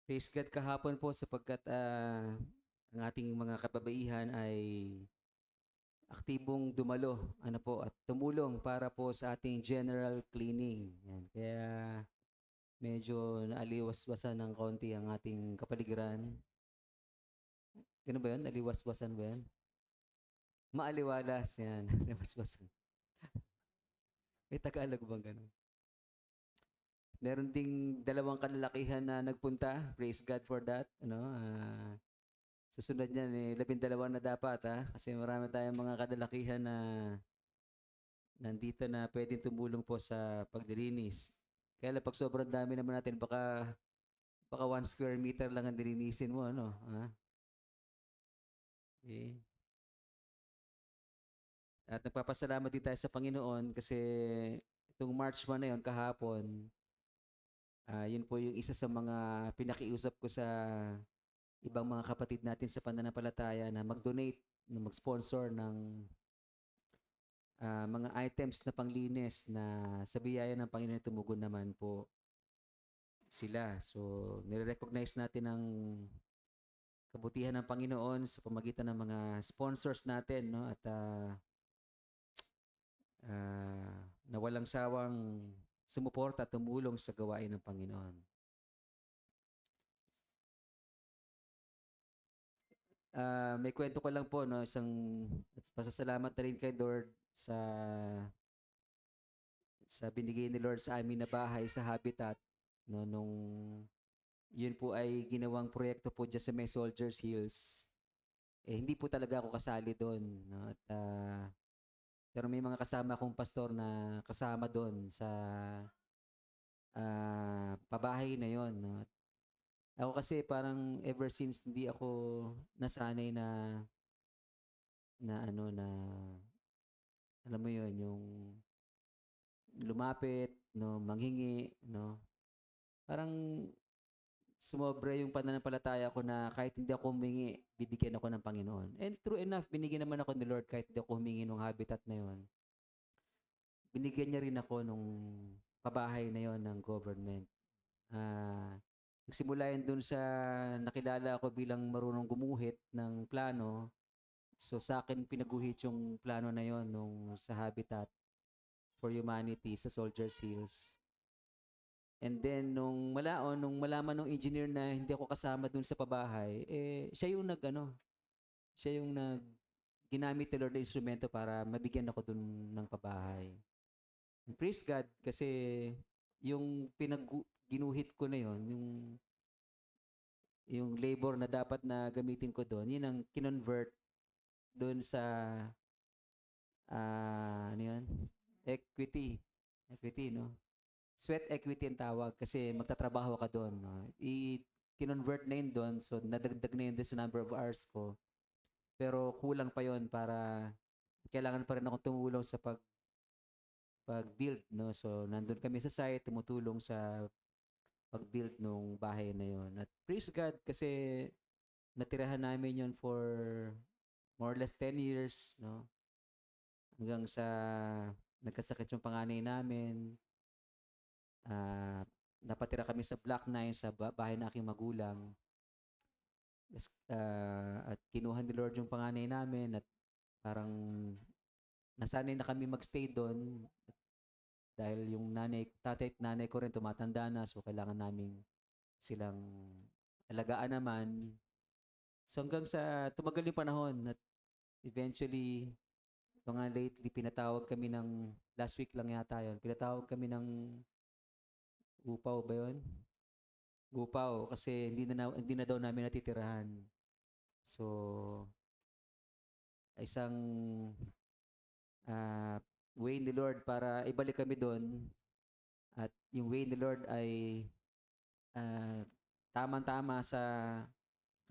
Praise God kahapon po sapagkat ang ating mga kababaihan ay aktibong dumalo ano po at tumulong para po sa ating general cleaning. Yan. Kaya medyo naaliwas-basan ng konti ang ating kapaligiran. Ganun ba yun? Aliwas-basan ba yan? Maaliwalas yan. Aliwas-basan. May Tagalog bang ganun? Meron ding dalawang kalalakihan na nagpunta. Praise God for that. Susunod niyan, 12 na dapat, kasi marami tayong mga kadalakihan na nandito na puwedeng tumulong po sa paglilinis. Kaya lang 'pag sobrang dami naman natin baka 1 square meter lang ang lilinisin mo ano, eh. At nagpapasalamat din tayo sa Panginoon kasi itong March 1 na 'yon kahapon, 'yun po yung isa sa mga pinakiusap ko sa ibang mga kapatid natin sa pananampalataya na mag-donate, na mag-sponsor ng mga items na panglinis na sa biyaya ng Panginoon tumugon naman po sila. So, nire-recognize natin ang kabutihan ng Panginoon sa pamagitan ng mga sponsors natin, no? At na walang sawang sumuporta at tumulong sa gawain ng Panginoon. May kwento ko lang po, no? Isang pasasalamat na rin kay Lord sa binigay ni Lord sa amin na bahay sa Habitat, no? Nung yun po ay ginawang proyekto po dyan sa May Soldiers Hills. Hindi po talaga ako kasali doon, no? At pero may mga kasama akong pastor na kasama doon sa pabahay na yon, no? At ako kasi parang ever since hindi ako nasanay na ano na alam mo yon yung lumapit, no, manghingi, no. Parang sumobra yung pananampalataya ko na kahit hindi ako humingi, bibigyan ako ng Panginoon. And true enough, binigyan naman ako ni Lord kahit hindi ako humingi ng habitat na yon. Binigyan niya rin ako nung pabahay na yon ng government. Ah, nagsimula yan dun sa nakilala ako bilang marunong gumuhit ng plano. So sa akin pinaguhit yung plano na yon nung sa Habitat for Humanity sa Soldiers Hills. And then nung malaman nung engineer na hindi ako kasama dun sa pabahay, siya yung ginamit ni Lord na instrumento para mabigyan ako dun ng pabahay. And praise God kasi yung ginuhit ko na yon, yung labor na dapat na gamitin ko doon, yun ang kinonvert doon sa ano yun? Equity. Equity, no? Sweat equity ang tawag kasi magtatrabaho ka doon. No? Kinonvert na yun doon, so nadagdag na yun doon sa number of hours ko. Pero kulang pa yon para kailangan pa rin akong tumulong sa pag-build, no? So nandun kami sa site, tumutulong sa pag-build nung bahay na yon. At praise God kasi natirahan namin yon for more or less 10 years, no? Hanggang sa nagkasakit yung panganay namin. Napatira kami sa Block 9 sa bahay ng aking magulang. At kinuha ni Lord yung panganay namin at parang nasanay na kami magstay doon dahil yung tatay at nanay ko rin tumatanda na, so kailangan naming silang alagaan naman. So hanggang sa tumagal yung panahon at eventually mga lately pinatawag kami ng last week lang yata yon, pinatawag kami ng upaw ba yon? Upaw kasi hindi na daw namin natitirahan. So isang way ni Lord para ibalik kami doon at yung way ni Lord ay ah, tamang-tama sa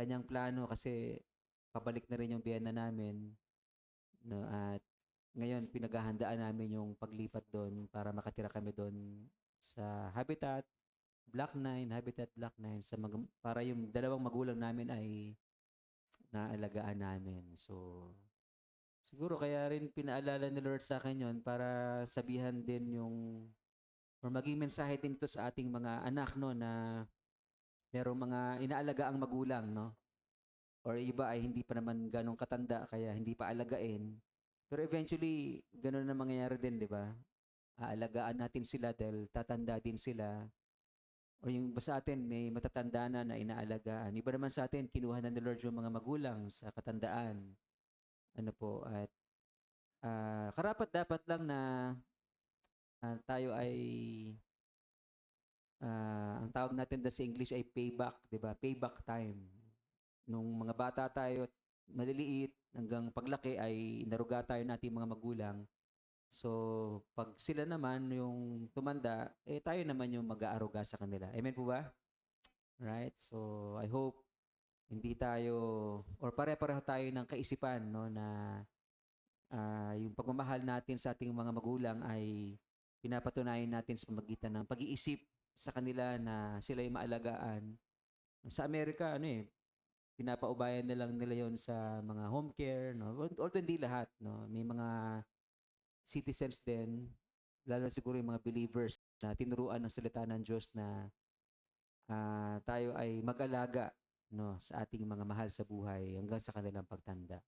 kanyang plano kasi pabalik na rin yung biyena namin, no? At ngayon pinaghahandaan namin yung paglipat doon para makatira kami doon sa Habitat Block 9 para yung dalawang magulang namin ay naalagaan namin. So siguro kaya rin pinaalala ni Lord sa akin yon para sabihan din yung or maging mensahe din ito sa ating mga anak, no, na merong mga inaalaga ang magulang, no? Or iba ay hindi pa naman ganong katanda, kaya hindi pa alagain. Pero eventually, ganun na mangyayari din, di ba? Aalagaan natin sila dahil tatanda din sila. O yung iba sa atin, may matatanda na inaalagaan. Iba naman sa atin, kinuha na ni Lord yung mga magulang sa katandaan. Ano po, at karapat dapat lang na tayo ay ang tawag natin doon sa English ay payback, 'di ba? Payback time. Nung mga bata tayo, maliliit hanggang paglaki ay inaruga tayo nating mga magulang. So, pag sila naman yung tumanda, eh tayo naman yung mag-aaruga sa kanila. Amen po ba? Right? So, I hope hindi tayo or pare-pareho tayo ng kaisipan, no, na yung pagmamahal natin sa ating mga magulang ay pinapatunayan natin sa pamagitan ng pag-iisip sa kanila na sila ay maalagaan. Sa Amerika, ano eh, pinapaubayan na lang nila yon sa mga home care, no? Although hindi lahat, no? May mga citizens din, lalo na siguro yung mga believers na tinuruan ng salita ng Diyos na tayo ay mag-alaga, no, sa ating mga mahal sa buhay hanggang sa kanilang pagtanda.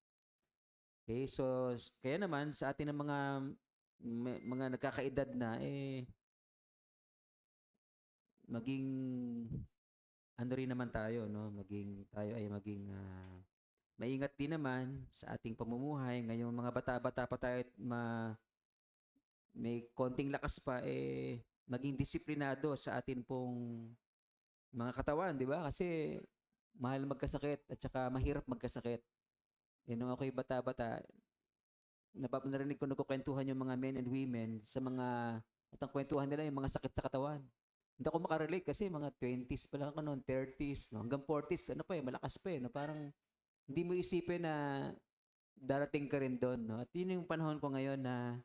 Okay, so kaya naman sa atin ng mga nagkakaedad na maging ano rin naman tayo, no? Tayo ay maging maingat din naman sa ating pamumuhay. Ngayong mga bata-bata pa tayo at may konting lakas pa maging disiplinado sa atin pong mga katawan, di ba? Kasi mahal magkasakit at saka mahirap magkasakit. Nung ako'y bata-bata, narinig ko nagkukwentuhan yung mga men and women sa mga at ang kwentuhan nila yung mga sakit sa katawan. Hindi ako makarelate kasi mga 20s pa lang ako noon, 30s, no? Hanggang 40s, ano pa malakas pa no? Parang hindi mo isipin na darating ka rin doon, no? At yun yung panahon ko ngayon na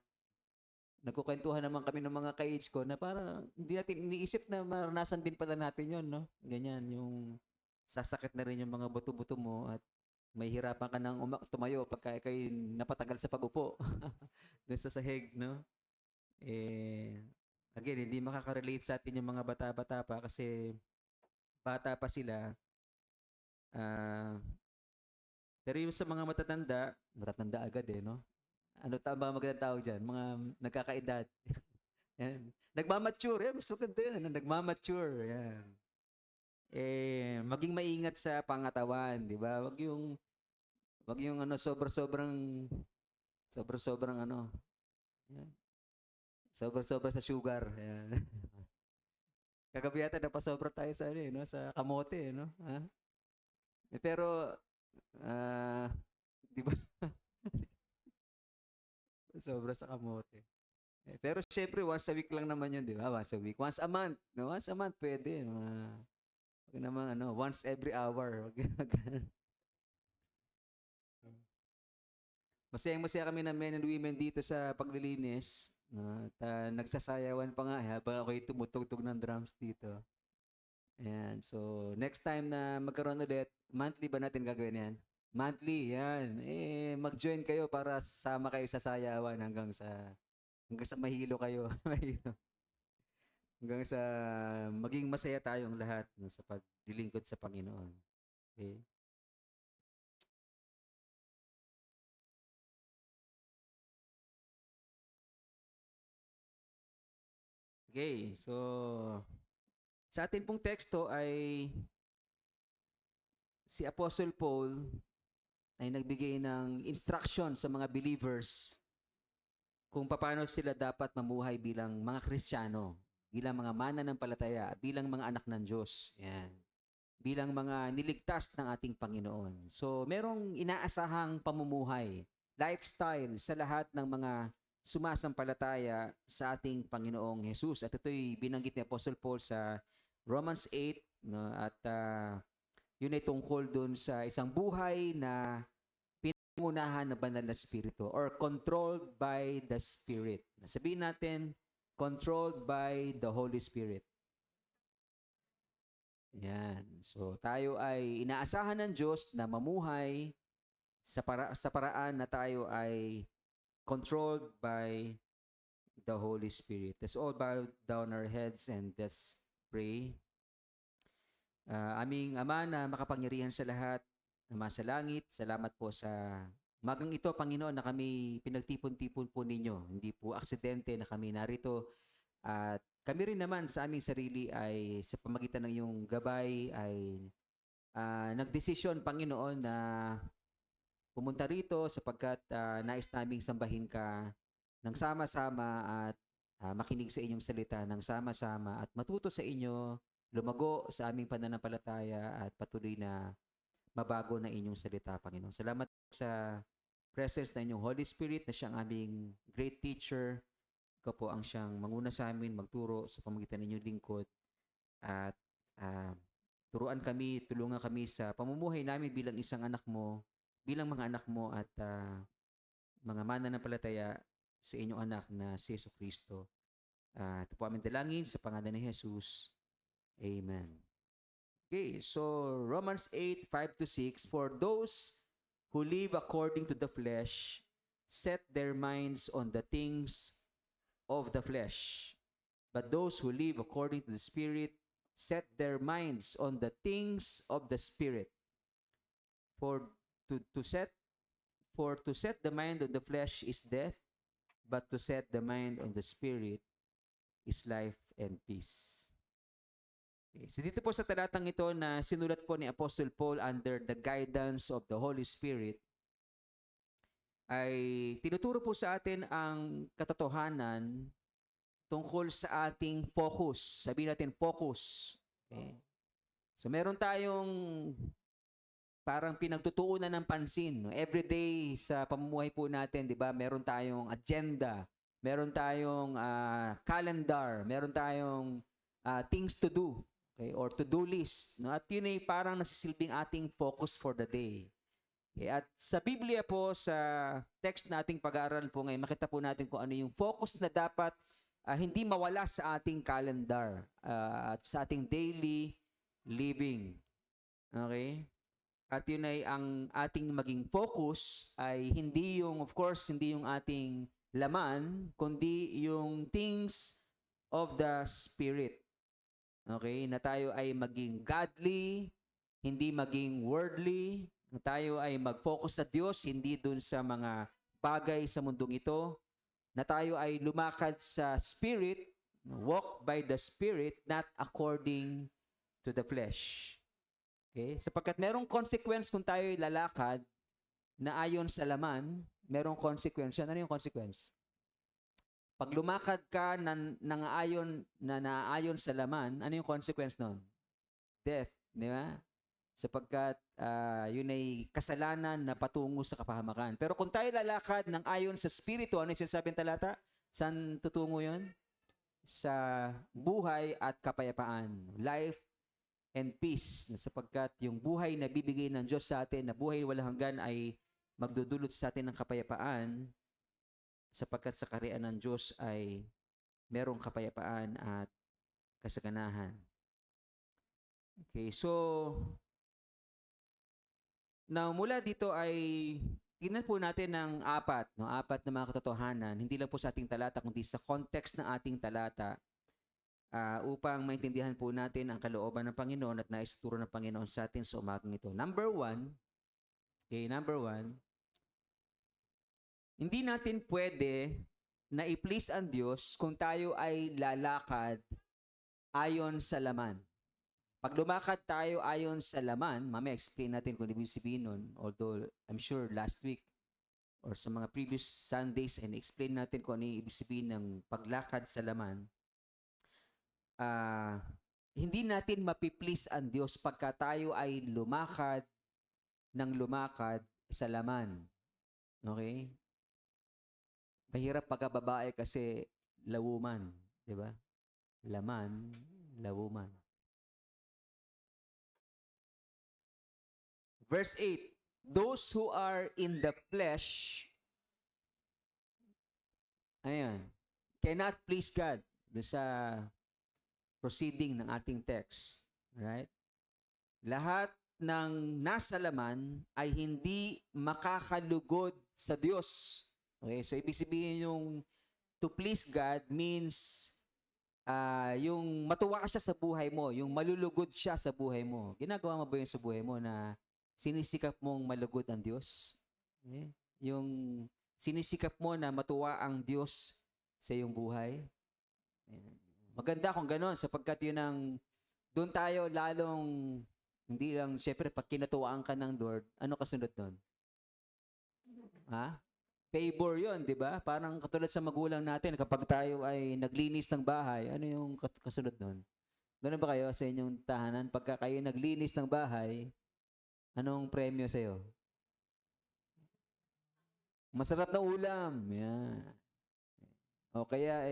nagkukwentuhan naman kami ng mga ka-age ko na parang hindi natin iniisip na maranasan din pala natin yun, no? Ganyan, yung sasakit na rin yung mga buto-buto mo at may hirapan ka nang tumayo pagka kayo napatagal sa pag-upo doon sa sahig, no? Again, hindi makaka-relate sa atin yung mga bata-bata pa kasi bata pa sila. Pero yung sa mga matatanda agad no? Ano tama magandang tawag dyan? Mga nagkakaedad. Yan. Nagmamature. Yan, mas maganda yan. Nagmamature. Yan. Maging maingat sa pangatawan, di ba? Wag yung sobra-sobrang ano. Yan. Sobra-sobra sa sugar. Yan. Kagabi yata napasobra tayo sa no? Sa kamote, no? Ha? Pero di ba? Sobra sa kamote. Pero syempre, once a week lang naman yun, di ba? Once a week. Once a month. No? Once a month, pwede. Wag naman, once every hour. Masayang-masaya kami ng men and women dito sa paglilinis. At nagsasayawan pa nga habang ako'y tumutugtog ng drums dito. Ayan. So, next time na magkaroon ulit, monthly ba natin gagawin yan? Monthly, yan. Mag-join kayo para sama kayo sa sayawan hanggang sa mahilo kayo. Hanggang sa maging masaya tayong lahat sa paglilingkod sa Panginoon. Okay? Okay, so sa atin pong teksto ay si Apostle Paul ay nagbigay ng instruction sa mga believers kung paano sila dapat mamuhay bilang mga Kristiyano, bilang mga mananampalataya, bilang mga anak ng Diyos. Yan. Bilang mga niligtas ng ating Panginoon. So, merong inaasahang pamumuhay, lifestyle sa lahat ng mga sumasampalataya sa ating Panginoong Jesus. At ito'y binanggit ni Apostle Paul sa Romans 8, no? At yun ay tungkol dun sa isang buhay na pinangunahan ng banal na spirito or controlled by the Spirit. Sabihin natin, controlled by the Holy Spirit. Yan. So tayo ay inaasahan ng Diyos na mamuhay sa paraan na tayo ay controlled by the Holy Spirit. Let's all bow down our heads and let's pray. Aming Ama na makapangyarihan sa lahat, Ama sa langit, salamat po sa magang ito, Panginoon, na kami pinagtipon-tipon po ninyo. Hindi po aksidente na kami narito. At kami rin naman sa aming sarili ay sa pamagitan ng iyong gabay ay nagdesisyon, Panginoon, na pumunta rito sapagkat nais naming sambahin ka ng sama-sama at makinig sa inyong salita ng sama-sama at matuto sa inyo, lumago sa aming pananampalataya at patuloy na mabago na inyong salita, Panginoon. Salamat sa presence na inyong Holy Spirit na siyang aming great teacher. Ikaw po ang siyang manguna sa amin, magturo sa pamagitan ng inyong lingkod at ah, turuan kami, tulungan kami sa pamumuhay namin bilang isang anak mo, bilang mga anak mo at mga mananampalataya sa inyong anak na si Yesu Kristo. Ito po aming dalangin sa pangalan ni Jesus. Amen. Okay, so Romans 8:5-6, for those who live according to the flesh set their minds on the things of the flesh. But those who live according to the Spirit set their minds on the things of the Spirit. For to set the mind on the flesh is death, but to set the mind on the Spirit is life and peace. Okay. So dito po sa talatang ito na sinulat po ni Apostle Paul under the guidance of the Holy Spirit, ay tinuturo po sa atin ang katotohanan tungkol sa ating focus. Sabihin natin focus. Okay. So meron tayong parang pinagtutuunan ng pansin. No? Every day sa pamumuhay po natin, di ba, meron tayong agenda, meron tayong calendar, meron tayong things to do, okay, or to-do list. No? At yun ay parang nasisilbing ating focus for the day. Okay? At sa Biblia po, sa text nating pag-aaral po ngayon, makita po natin kung ano yung focus na dapat hindi mawala sa ating calendar at sa ating daily living. Okay? At yun ay ang ating maging focus ay hindi yung, of course, hindi yung ating laman, kundi yung things of the Spirit. Okay? Na tayo ay maging godly, hindi maging worldly, na tayo ay mag-focus sa Diyos, hindi dun sa mga bagay sa mundong ito, na tayo ay lumakad sa Spirit, walk by the Spirit, not according to the flesh. Okay? Sapagkat merong consequence kung tayo ay lalakad na ayon sa laman, merong consequence. Ano yung consequence? Pag lumakad ka na naayon sa laman, ano yung consequence nun? Death, di ba? Sapagkat yun ay kasalanan na patungo sa kapahamakan. Pero kung tayo lalakad ng ayon sa Espiritu, ano yung sinasabing talata? Saan tutungo yun? Sa buhay at kapayapaan. Life and peace, na sapagkat yung buhay na bibigay ng Diyos sa atin, na buhay walang hanggan ay magdudulot sa atin ng kapayapaan, sapagkat sa kaharian ng Diyos ay merong kapayapaan at kasaganahan. Okay, so now mula dito ay tingnan po natin ng apat na mga katotohanan, hindi lang po sa ating talata, kundi sa context ng ating talata, upang maintindihan po natin ang kalooban ng Panginoon at nais turo ng Panginoon sa atin sa umagang ito. Number one, hindi natin pwede na i-please ang Diyos kung tayo ay lalakad ayon sa laman. Pag lumakad tayo ayon sa laman, mamaya explain natin kung ibig sabihin nun, although I'm sure last week or sa mga previous Sundays, and explain natin kung ano ibig sabihin ng paglakad sa laman. Hindi natin mapiplease ang Diyos pagka tayo ay lumakad sa laman. Okay? Mahirap pagka babae kasi lawuman, di ba? Laman, lawuman. Verse 8, those who are in the flesh, cannot please God. Doon sa proceeding ng ating text. Right? Lahat ng nasa laman ay hindi makakalugod sa Diyos. Okay? So, ibig sabihin yung to please God means yung matuwa siya sa buhay mo, yung malulugod siya sa buhay mo. Ginagawa mo ba yun sa buhay mo na sinisikap mong malugod ang Diyos? Eh, yung sinisikap mo na matuwa ang Diyos sa iyong buhay? Ayan. Maganda kung gano'n sapagkat yun ang doon tayo lalong hindi lang, syempre, pag kinatuwaan ka ng Lord, ano kasunod nun? Ha? Favor yon, di ba? Parang katulad sa magulang natin, kapag tayo ay naglinis ng bahay, ano yung kasunod nun? Ganun ba kayo sa inyong tahanan? Pagka kayo naglinis ng bahay, anong premyo sa'yo? Masarap na ulam. Yan. O kaya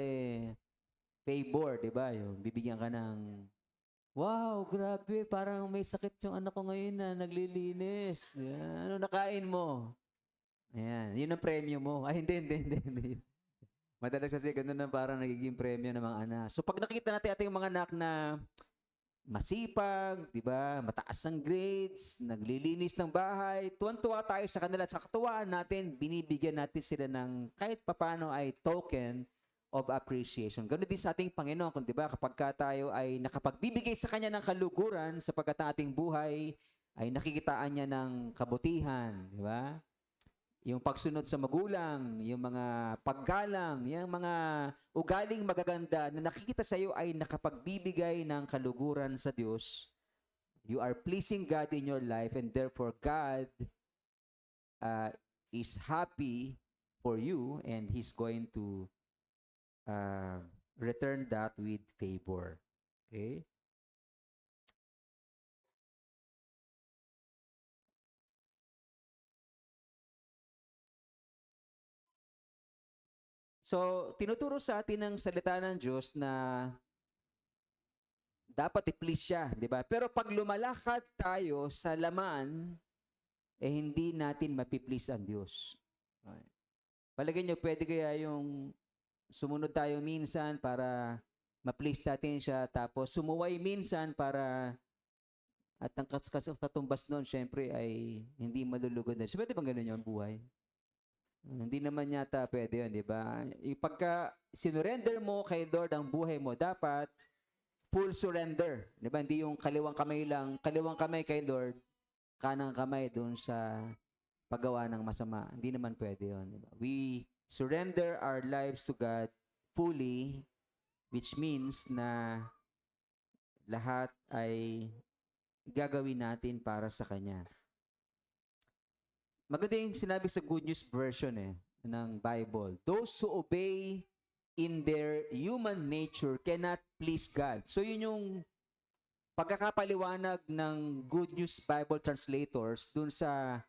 favor, di ba? Yung bibigyan ka ng, wow, grabe, parang may sakit yung anak ko ngayon na naglilinis. Yan. Ano nakain mo? Ayan, yun ang premyo mo. Ay, hindi. Madalas kasi ganun na parang nagiging premyo ng mga anak. So pag nakita natin ating mga anak na masipag, di ba, mataas ang grades, naglilinis ng bahay, tuwan-tuwa tayo sa kanila. At sa katuwaan natin, binibigyan natin sila ng kahit papano ay token of appreciation. Ganun din sa ating Panginoon, kung di ba, kapag tayo ay nakapagbibigay sa Kanya ng kaluguran sapagkat ang ating buhay ay nakikitaan niya ng kabutihan, di ba? Yung pagsunod sa magulang, yung mga paggalang, yung mga ugaling magaganda na nakikita sa iyo ay nakapagbibigay ng kaluguran sa Diyos. You are pleasing God in your life and therefore God is happy for you and He's going to return that with favor. Okay? So, tinuturo sa atin ng salita ng Diyos na dapat i-please siya, di ba? Pero pag lumalakad tayo sa laman, hindi natin mapiplease ang Diyos. Okay. Palagay nyo, pwede kaya yung sumunod tayo minsan para ma-please natin siya, tapos sumuway minsan para at ang katumbas noon, syempre, ay hindi malulugod na siya. Pwede bang ganun yung buhay? Hindi naman yata pwede yun, di ba? Pagka sinurrender mo kay Lord ang buhay mo, dapat full surrender. Di ba? Hindi yung kaliwang kamay lang, kaliwang kamay kay Lord, kanang kamay doon sa paggawa ng masama. Hindi naman pwede yun. Di ba? We surrender our lives to God fully, which means na lahat ay gagawin natin para sa Kanya. Maganda yung sinabi sa Good News Version ng Bible. Those who obey in their human nature cannot please God. So yun yung pagkakapaliwanag ng Good News Bible translators dun sa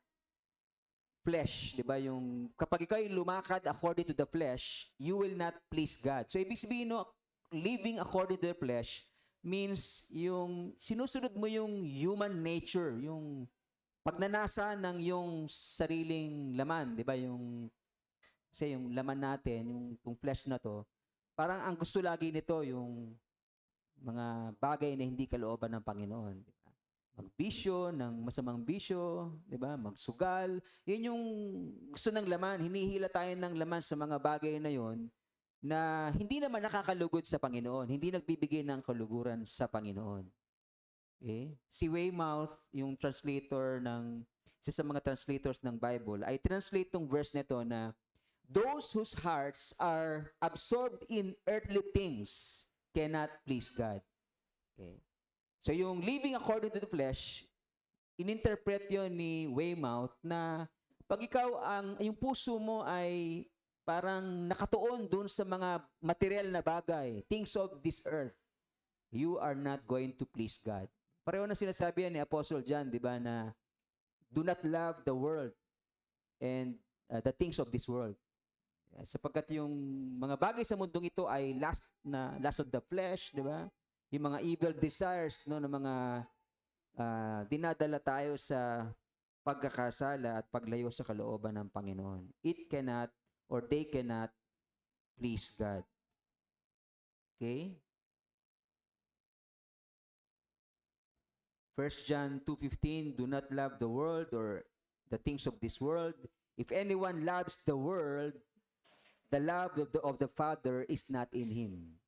flesh, di ba? Yung kapag ikaw ay lumakad according to the flesh, you will not please God. So ibig sabihin, no, living according to the flesh means yung sinusunod mo yung human nature, yung pagnanasa ng yung sariling laman, di ba? Kasi yung laman natin, yung flesh na to, parang ang gusto lagi nito yung mga bagay na hindi kalooban ng Panginoon. Di ba? Magbisyo ng masamang bisyo, di ba? Magsugal. Yan yung gusto ng laman. Hinihila tayo ng laman sa mga bagay na yon na hindi naman nakakalugod sa Panginoon. Hindi nagbibigay ng kaluguran sa Panginoon. Okay? Si Weymouth, yung translator isa sa mga translators ng Bible, ay translate tong verse nito na those whose hearts are absorbed in earthly things cannot please God. Okay? So yung living according to the flesh, ininterpret yon ni Weymouth na pag ikaw yung puso mo ay parang nakatuon dun sa mga material na bagay, things of this earth, you are not going to please God. Pareho na sinasabi yan ni Apostle John, di ba, na do not love the world and the things of this world. Sapagkat yung mga bagay sa mundong ito ay lust of the flesh, di ba? Yung mga evil desires, no, ng mga dinadala tayo sa pagkakasala at paglayo sa kalooban ng Panginoon. It cannot or they cannot please God. Okay? 1 John 2:15, do not love the world or the things of this world. If anyone loves the world, the love of the Father is not in him.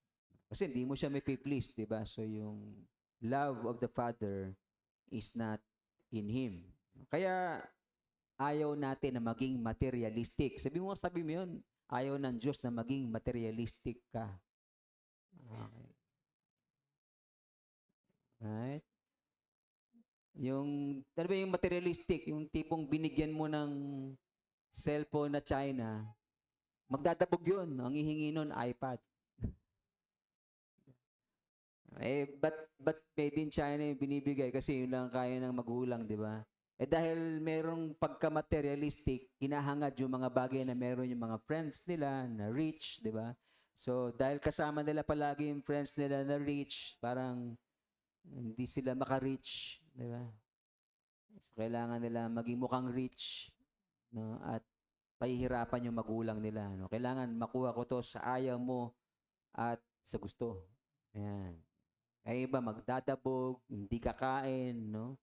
Kasi hindi mo siya may please, di ba? So yung love of the Father is not in Him. Kaya ayaw natin na maging materialistic. Sabi mo yun, ayaw ng Diyos na maging materialistic ka. Okay. Right? Ano ba yung materialistic? Yung tipong binigyan mo ng cellphone na China, magdadabog yun. Ang hihingi nun, iPad. But made in China yung binibigay kasi yun lang kaya ng magulang, di ba? Dahil merong pagka-materialistic, hinahangad yung mga bagay na meron yung mga friends nila na rich, di ba? So, dahil kasama nila palagi yung friends nila na rich, parang hindi sila maka-rich, di ba? So, kailangan nila maging mukhang rich, no? At pahihirapan yung magulang nila, no? Kailangan makuha ko to sa ayaw mo at sa gusto. Ayan. Ay iba magdadabog, hindi kakain, no?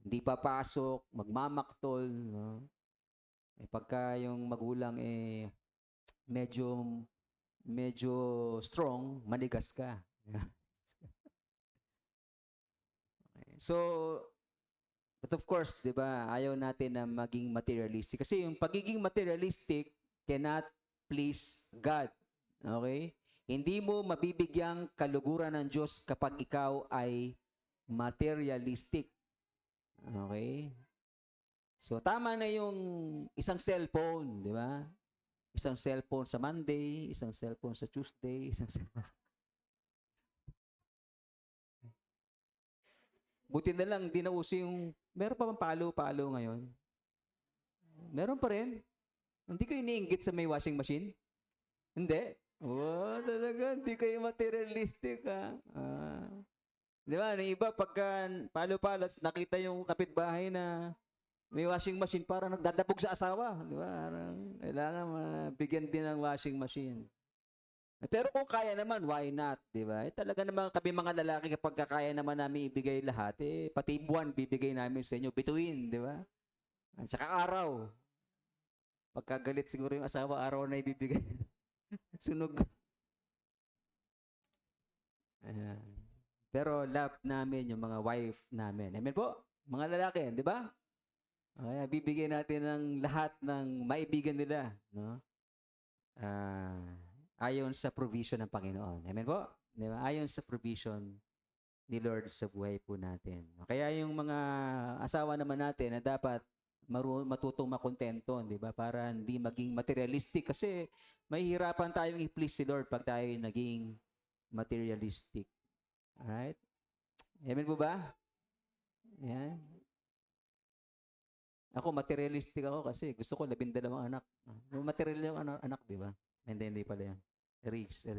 Hindi papasok, magmamaktol, no? Pagka yung magulang medyo medyo strong, manigas ka. So, but of course, 'di ba, ayaw natin na maging materialistic kasi yung pagiging materialistic cannot please God. Okay? Hindi mo mabibigyang kaluguran ng Diyos kapag ikaw ay materialistic. Okay? So, tama na yung isang cellphone, di ba? Isang cellphone sa Monday, isang cellphone sa Tuesday, isang cellphone. Buti na lang, di na uso yung, meron pa bang palo-palo ngayon? Meron pa rin. Hindi kayo iniinggit sa may washing machine? Hindi. Oh, talaga, hindi kayo materialistic, ha? Di ba, yung iba, pagka palo-palas, nakita yung kapitbahay na may washing machine, parang nagdadabog sa asawa. Di ba? Parang kailangan mabigyan din ng washing machine. Pero kung kaya naman, why not? Di ba? Talaga naman kami mga lalaki, kapag kaya naman namin ibigay lahat, pati buwan bibigay namin sa inyo, bituin, di ba? At saka araw. Pagkagalit siguro yung asawa, araw na ibibigay. Sunog. Ayan. Pero love namin yung mga wife namin. Amen po? Mga lalaki, di ba? Kaya bibigyan natin ng lahat ng maibigan nila, no? Ayon sa provision ng Panginoon. Amen po? Di ba? Ayon sa provision ni Lord sa buhay po natin. Kaya yung mga asawa naman natin na dapat matutong makontento, di ba? Para hindi maging materialistic kasi mahihirapan tayong i-please si Lord pag tayo naging materialistic. Alright? Amen po ba? Yan. Ako, materialistic ako kasi gusto ko 12 anak. Material yung anak, di ba? Hindi pala yan. Erase.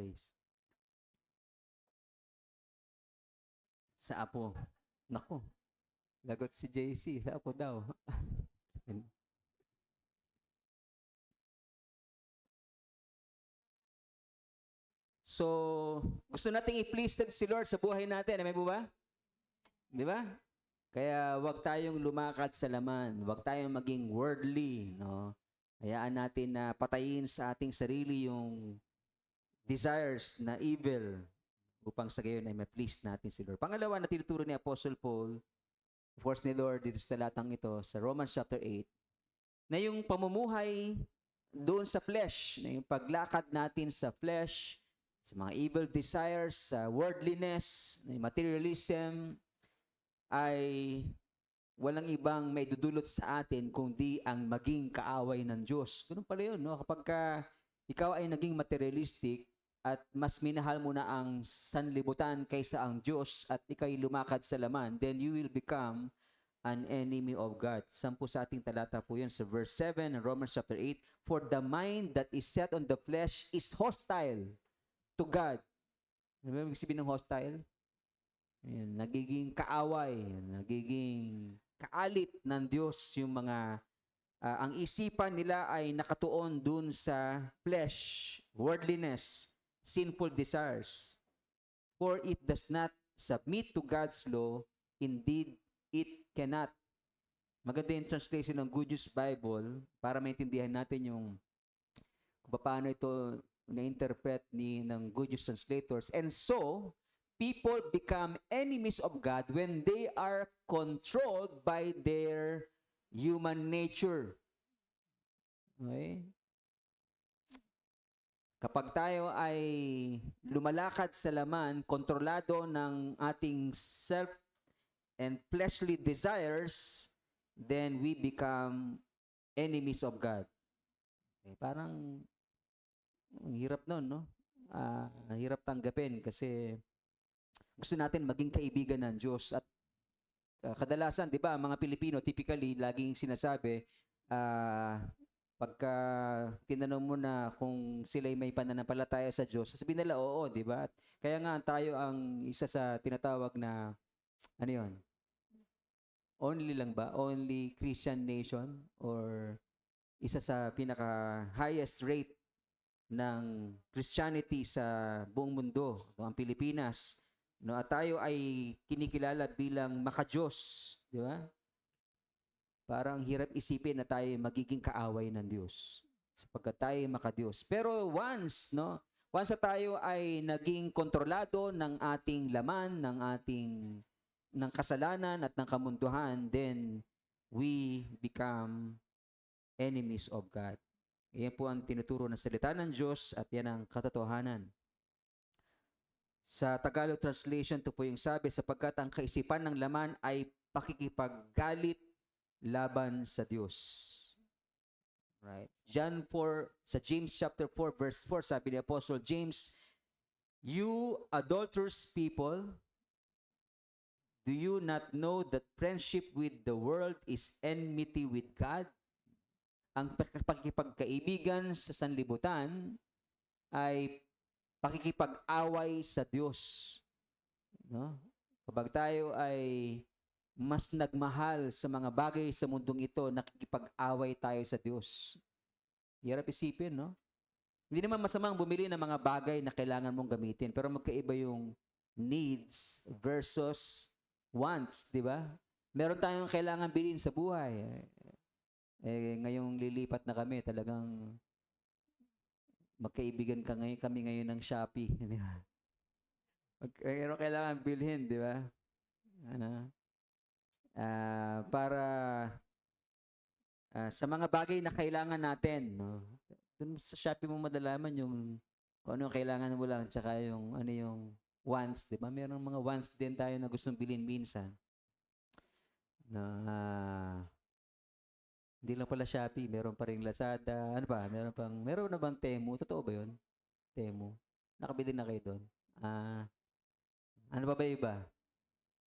Sa apo. Nako. Lagot si JC. Sa apo daw. So, gusto nating i-please si Lord sa buhay natin. Amen po ba? Di ba? Kaya wag tayong lumakad sa laman. Wag tayong maging worldly. No? Hayaan natin na patayin sa ating sarili yung desires na evil upang sa gayon ay ma-please natin si Lord. Pangalawa na tinuturo ni Apostle Paul, of course ni Lord dito sa talatang ito, sa Romans chapter 8, na yung pamumuhay doon sa flesh, na yung paglakad natin sa flesh, sa mga evil desires, sa worldliness, materialism, ay walang ibang may dudulot sa atin kundi ang maging kaaway ng Diyos. Ganun pala yun, no? Kapag ikaw ay naging materialistic at mas minahal mo na ang sanlibutan kaysa ang Diyos at ikaw'y lumakad sa laman, then you will become an enemy of God. Sampu sa ating talata po yun sa verse 7 ng Romans chapter 8, for the mind that is set on the flesh is hostile to God. Ano ba ibig sabihin ng hostile? Ayan, nagiging kaaway, nagiging kaalit ng Diyos yung mga ang isipan nila ay nakatuon dun sa flesh, worldliness, sinful desires. For it does not submit to God's law, indeed it cannot. Maganda yung translation ng Good News Bible para maintindihan natin yung kung paano ito na-interpret ng Good News translators. And so, people become enemies of God when they are controlled by their human nature. Okay? Kapag tayo ay lumalakad sa laman, kontrolado ng ating self and fleshly desires, then we become enemies of God. Okay, parang ang hirap nun, no? Hirap tanggapin kasi gusto natin maging kaibigan ng Diyos. At kadalasan, di ba, mga Pilipino, typically, laging sinasabi, pagka tinanong mo na kung sila'y may pananampalataya sa Diyos, sasabihin nila, oo, di ba? Kaya nga tayo ang isa sa tinatawag na, ano yun? Only lang ba? Only Christian nation? Or isa sa pinaka-highest rate ng Christianity sa buong mundo, ang Pilipinas. No, at tayo ay kinikilala bilang makadiyos, di ba? Parang hirap isipin na tayo magiging kaaway ng Diyos sapagkat tayo makadiyos. Pero once na tayo ay naging kontrolado ng ating laman, ng kasalanan at ng kamunduhan, then we become enemies of God. Yan po ang tinuturo ng salita ng Diyos at yan ang katotohanan. Sa Tagalog translation, ito po yung sabi, sapagkat ang kaisipan ng laman ay pakikipaggalit laban sa Diyos. Right? Sa James chapter 4 verse 4, sabi ni Apostle James, "You adulterous people, do you not know that friendship with the world is enmity with God?" Ang pakikipagkaibigan sa sanlibutan ay pakikipag-away sa Diyos. No? Kapag tayo ay mas nagmahal sa mga bagay sa mundong ito, nakikipag-away tayo sa Diyos. Hirap isipin, no? Hindi naman masamang bumili ng mga bagay na kailangan mong gamitin, pero magkaiba yung needs versus wants, di ba? Meron tayong kailangan bilhin sa buhay. Ngayong lilipat na kami, talagang magkaibigan kami ngayon ng Shopee, di ba? Meron kailangan bilhin, di ba? Para sa mga bagay na kailangan natin, no? Dun sa Shopee mo madalaman yung kung ano yung kailangan mo lang, tsaka yung ano yung wants, di ba? Merong mga wants din tayo na gustong bilhin minsan. Hindi lang pala Shopee, meron pa rin Lazada, ano pa, meron na bang Temu? Totoo ba yun? Temu. Nakabili na kayo doon. Ano ba iba?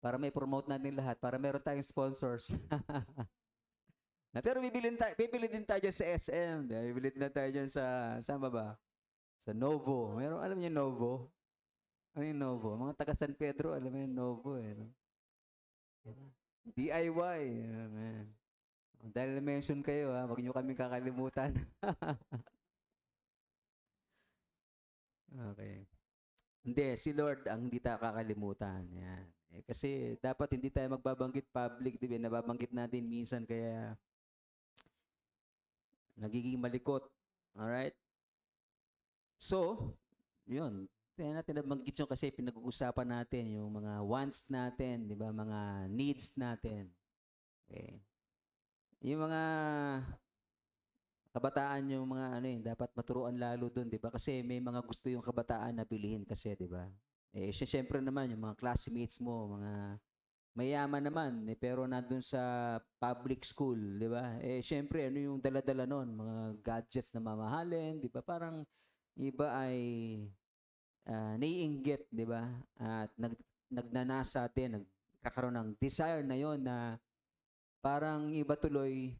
Para may promote natin lahat, para meron tayong sponsors. Pero bibili din tayo dyan sa SM. Bibili din tayo dyan saan ba? Sa Novo. Alam niyo Novo? Ano yung Novo? Mga taga San Pedro, alam mo yung Novo eh. No? DIY. Dahil na-mention kayo, huwag niyo kami kakalimutan. Okay. Hindi, si Lord ang hindi tayo kakalimutan. Yan. Kasi dapat hindi tayo magbabanggit public, di ba? Nababanggit natin minsan kaya nagiging malikot. Alright? So, yun. Kaya natin nabanggit yun kasi pinag-uusapan natin yung mga wants natin, di ba? Mga needs natin. Okay. Yung mga kabataan, yung mga dapat maturuan lalo doon, di ba? Kasi may mga gusto yung kabataan na bilhin kasi, di ba? Siyempre naman, yung mga classmates mo, mga mayaman naman, pero nandun sa public school, di ba? Siyempre, ano yung dala-dala nun? Mga gadgets na mamahalin, di ba? Parang iba ay naiinggit, di ba? At nagnanasa din, nagkakaroon ng desire na yon na parang iba tuloy,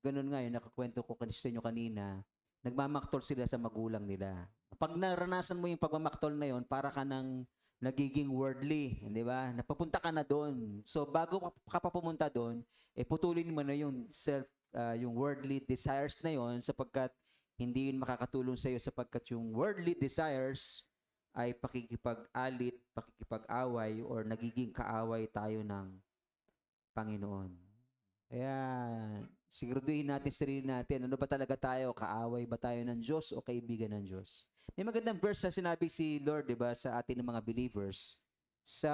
ganun nga yun, nakakwento ko sa inyo kanina, nagmamaktol sila sa magulang nila. Pag naranasan mo yung pagmamaktol na yon, para ka nang nagiging worldly, di ba? Napapunta ka na doon. So bago ka pa pumunta doon, putulin mo na yung yung worldly desires na yon sapagkat hindi yun makakatulong sa iyo sapagkat yung worldly desires ay pakikipag-alit, pakikipag-away, or nagiging kaaway tayo ng Panginoon. Kaya siguraduhin natin sarili natin, ano ba talaga tayo? Kaaway ba tayo ng Diyos o kaibigan ng Diyos? May magandang verse na sinabi si Lord, di ba, sa atin ng mga believers. Sa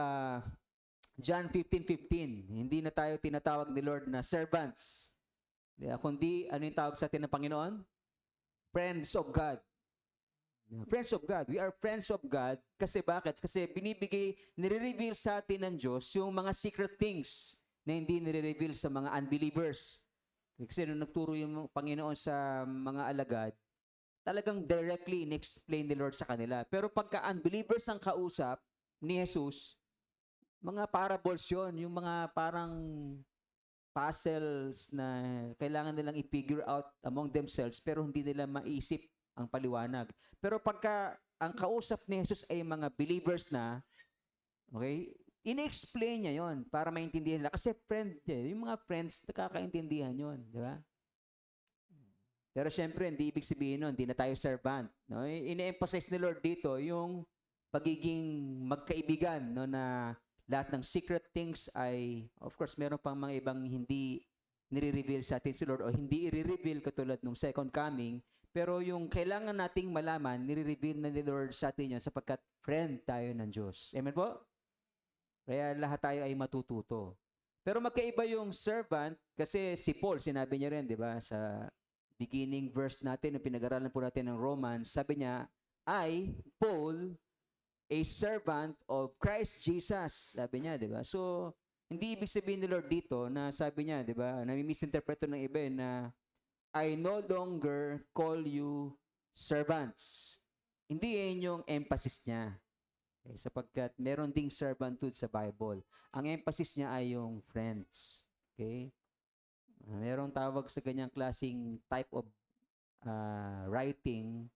John 15:15, hindi na tayo tinatawag ni Lord na servants. Kundi, ano yung tawag sa atin ng Panginoon? Friends of God. Friends of God. We are friends of God. Kasi bakit? Kasi nire-reveal sa atin ng Diyos yung mga secret things na hindi nire-reveal sa mga unbelievers. Kasi nung nagturo yung Panginoon sa mga alagad, talagang directly in-explain ni Lord sa kanila. Pero pagka unbelievers ang kausap ni Jesus, mga parables yun, yung mga parang puzzles na kailangan nilang i-figure out among themselves pero hindi nila maisip ang paliwanag. Pero pagka ang kausap ni Jesus ay mga believers na, okay, in-explain niya yon para maintindihan nila. Kasi friend yung mga friends, nakakaintindihan yon, di ba? Pero syempre, hindi ibig sabihin nun, hindi na tayo servant. No? Ine-emphasize ni Lord dito yung pagiging magkaibigan, no, na lahat ng secret things ay, of course, meron pang mga ibang hindi nire-reveal sa atin si Lord o hindi i-reveal katulad nung second coming, pero yung kailangan nating malaman, nire-reveal na ni Lord sa atin yun sapagkat friend tayo ng Diyos. Amen po? Kaya lahat tayo ay matututo. Pero magkaiba yung servant kasi si Paul, sinabi niya rin, di ba, sa beginning verse natin, yung pinag-aralan po natin ng Romans, sabi niya, I, Paul, a servant of Christ Jesus. Sabi niya, di ba? So, hindi ibig sabihin ni Lord dito na sabi niya, di ba, nami-misinterpreto ng iba na I no longer call you servants. Hindi yan yung emphasis niya. Okay, sapagkat meron ding servanthood sa Bible. Ang emphasis niya ay yung friends. Okay? Merong tawag sa ganyang klaseng type of writing.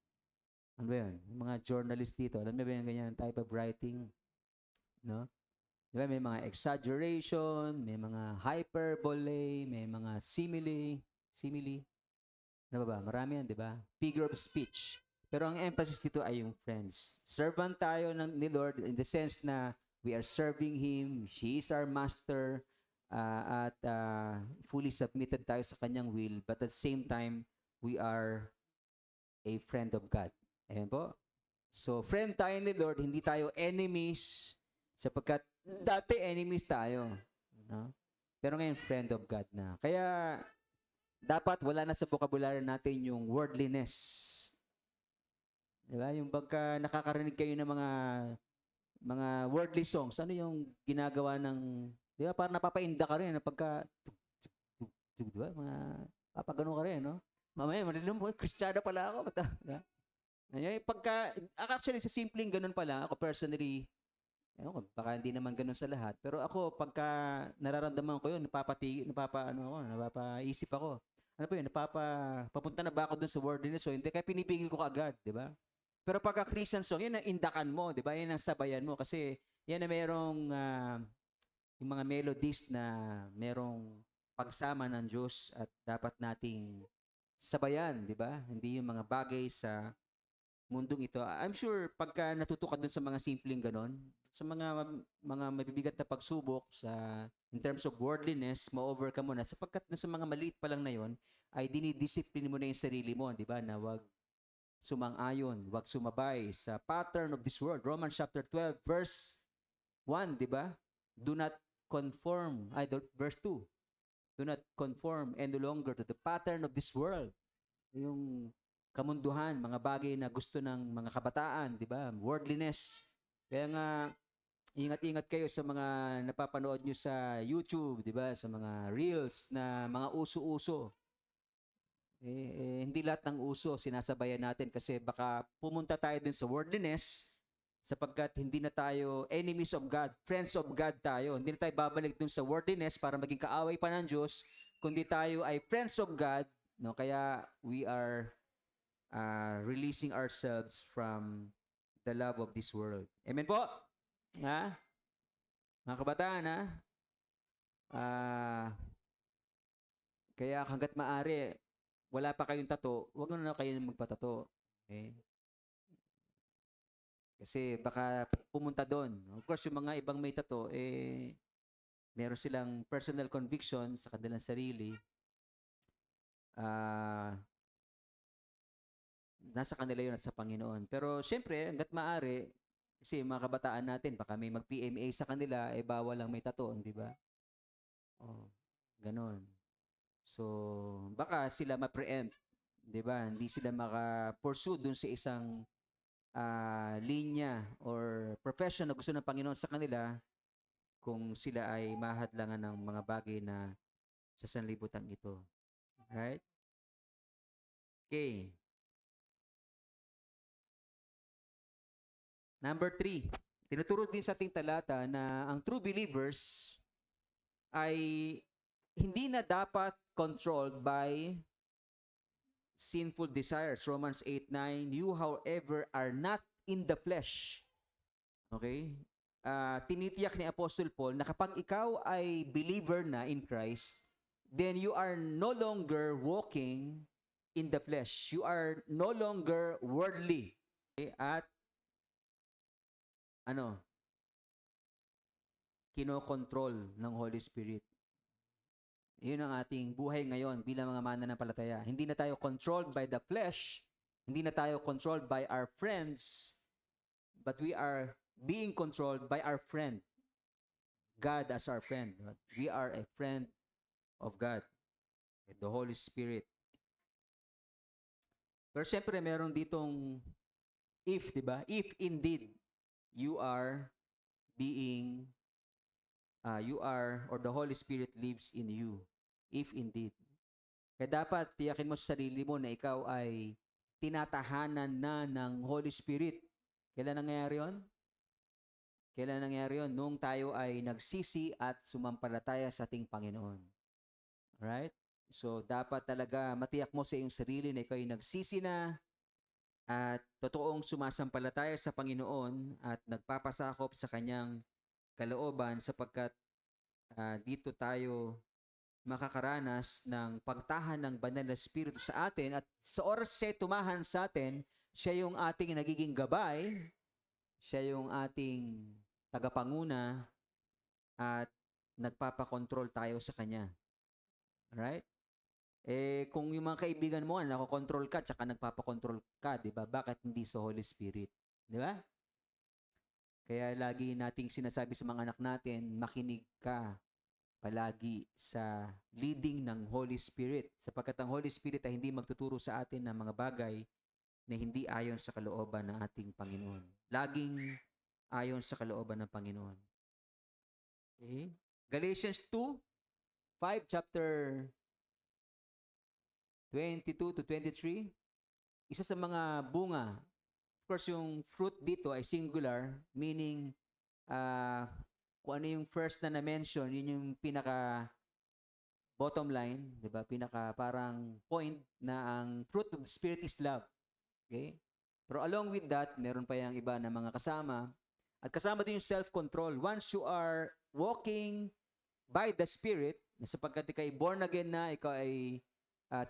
Ano ba yun? Yung mga journalist dito, alam mo ba yung ganyan type of writing? No? Diba? May mga exaggeration, may mga hyperbole, may mga simile. Ano ba? Marami yan, di ba? Figure of speech. Pero ang emphasis dito ay yung friends. Servant tayo ni Lord in the sense na we are serving Him, He is our master, at fully submitted tayo sa Kanyang will, but at the same time, we are a friend of God. Ayan po. So, friend tayo ni Lord, hindi tayo enemies, sapagkat dati enemies tayo. No? Pero ngayon, friend of God na. Kaya, dapat wala na sa vocabulary natin yung worldliness. Diba? Yung pagka nakakarinig kayo ng mga worldly songs, ano yung ginagawa ng, di ba, parang napapainda ka rin pagka, di ba, mga papagano ka rin, no? Mamaya, malilum mo, Kristiyano pala ako. Diba? Pagka, actually, sa simpleng ganun pala, ako personally, baka hindi naman ganun sa lahat, pero ako, pagka nararamdaman ko yun, napapaisip ako. Ano pa yun, papunta na ba ako dun sa worldliness o hindi? Kaya pinipigil ko agad, di ba? Pero pagka Christian song, yun ang indakan mo, di ba? Yan ang sabayan mo. Kasi yan na merong, yung mga melodies na merong pagsama ng Diyos at dapat nating sabayan, di ba? Hindi yung mga bagay sa mundong ito. I'm sure pagka natuto ka dun sa mga simpleng ganon, sa mga mabibigat na pagsubok in terms of worldliness, ma-overcome mo na sapagkat dun sa mga maliit pa lang na yon ay dinidisipline mo na yung sarili mo, di ba? Na wag sumang-ayon, wag sumabay sa pattern of this world. Romans chapter 12 verse 1, di ba? Do not conform, verse 2. Do not conform any longer to the pattern of this world. Yung kamunduhan, mga bagay na gusto ng mga kabataan, di ba? Worldliness. Kaya nga, ingat-ingat kayo sa mga napapanood nyo sa YouTube, di ba? Sa mga reels na mga uso-uso. Hindi lahat ng uso sinasabayan natin kasi baka pumunta tayo din sa worldliness sapagkat hindi na tayo enemies of God, friends of God tayo. Hindi na tayo babalik dun sa worldliness para maging kaaway pa ng Diyos, kundi tayo ay friends of God, no? Kaya we are releasing ourselves from the love of this world. Amen po? Ha? Mga kabataan, ha? Kaya hanggat maaari, wala pa kayong tato, huwag na kayo magpatato. Okay? Kasi baka pumunta doon. Of course, yung mga ibang may tato, meron silang personal conviction sa kanilang sarili nasa kanila yun at sa Panginoon. Pero syempre, hanggat maaari, kasi yung mga kabataan natin, baka may mag-PMA sa kanila, eh bawal lang may tattoo, di ba? Oh, ganon. So, baka sila ma-preempt, di ba? Hindi sila maka-pursue dun sa isang linya or profession na gusto ng Panginoon sa kanila kung sila ay mahadlangan ng mga bagay na sa sanlibutan ito. Right? Okay. Number 3. Tinuturo din sa ating talata na ang true believers ay hindi na dapat controlled by sinful desires. Romans 8:9, you however are not in the flesh. Okay? Tinitiyak ni Apostle Paul na kapag ikaw ay believer na in Christ, then you are no longer walking in the flesh. You are no longer worldly. Okay? At kinokontrol ng Holy Spirit. Yun ang ating buhay ngayon bilang mga mananampalataya. Hindi na tayo controlled by the flesh, hindi na tayo controlled by our friends, but we are being controlled by our friend. God as our friend. We are a friend of God. The Holy Spirit. Pero syempre meron ditong if, di ba? If indeed you are being or the Holy Spirit lives in you. If indeed. Kaya dapat tiyakin mo sa sarili mo na ikaw ay tinatahanan na ng Holy Spirit. Kailan nangyayari yun? Kailan nangyayari yun? Noong tayo ay nagsisi at sumampalataya sa ating Panginoon. Alright? So, dapat talaga matiyak mo sa iyong sarili na ikaw ay nagsisi na at totoong sumasampalataya sa Panginoon at nagpapasakop sa Kanyang kalooban sapagkat dito tayo makakaranas ng pagtahan ng banal na Espiritu sa atin at sa oras siya tumahan sa atin, siya yung ating nagiging gabay, siya yung ating tagapanguna at nagpapakontrol tayo sa Kanya. Alright? Kung yung mga kaibigan mo, nakokontrol ka, tsaka nagpapakontrol ka, di ba? Bakit hindi sa Holy Spirit? Di ba? Kaya lagi nating sinasabi sa mga anak natin, makinig ka palagi sa leading ng Holy Spirit. Sapagkat ang Holy Spirit ay hindi magtuturo sa atin ng mga bagay na hindi ayon sa kalooban ng ating Panginoon. Laging ayon sa kalooban ng Panginoon. Okay? Galatians 2:5, chapter 22 to 23. Isa sa mga bunga. Of course, yung fruit dito ay singular, meaning kung ano yung first na na-mention, yun yung pinaka bottom line, di ba? Pinaka parang point na ang fruit of the Spirit is love. Okay? Pero along with that, meron pa yung iba na mga kasama. At kasama din yung self-control. Once you are walking by the Spirit, sapagkat ikaw ay born again na, ikaw ay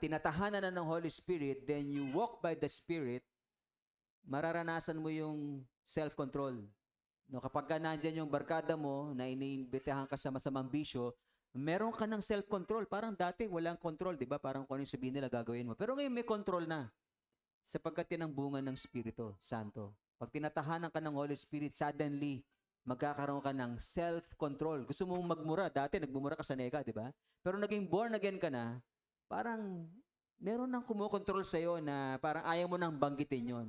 tinatahanan na ng Holy Spirit, then you walk by the Spirit, mararanasan mo yung self-control. No, kapag ka nandyan yung barkada mo na iniimbitahan ka sa masamang bisyo, meron ka ng self-control. Parang dati walang control, di ba? Parang kung ano yung sabihin nila gagawin mo. Pero ngayon may control na. Sapagkat yan ang bunga ng Espiritu Santo. Pag tinatahanan ka ng Holy Spirit, suddenly, magkakaroon ka ng self-control. Gusto mong magmura. Dati nagmumura ka sa neka, di ba? Pero naging born again ka na, parang meron nang kumukontrol sa'yo na parang ayaw mo nang banggitin yon.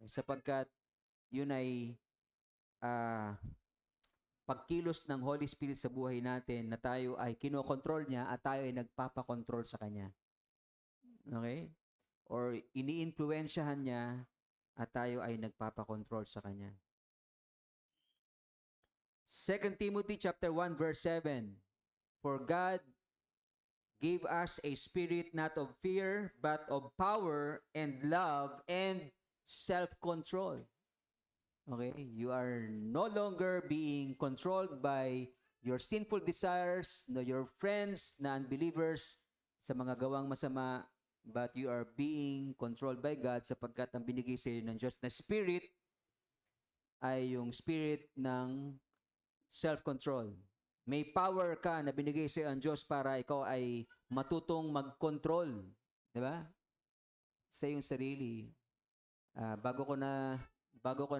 Sapagkat yun ay pagkilos ng Holy Spirit sa buhay natin na tayo ay kinokontrol niya at tayo ay nagpapakontrol sa Kanya. Okay? Or iniimpluwensyahan niya at tayo ay nagpapakontrol sa Kanya. 2 Timothy chapter 1 verse 7. For God gave us a spirit not of fear, but of power and love and self-control. Okay? You are no longer being controlled by your sinful desires, no, your friends na unbelievers sa mga gawang masama, but you are being controlled by God sapagkat ang binigay sa iyo ng Diyos na Spirit ay yung Spirit ng self-control. May power ka na binigay sa iyo ang Diyos para ikaw ay matutong mag-control. Di ba? sa iyong sarili. Bago ko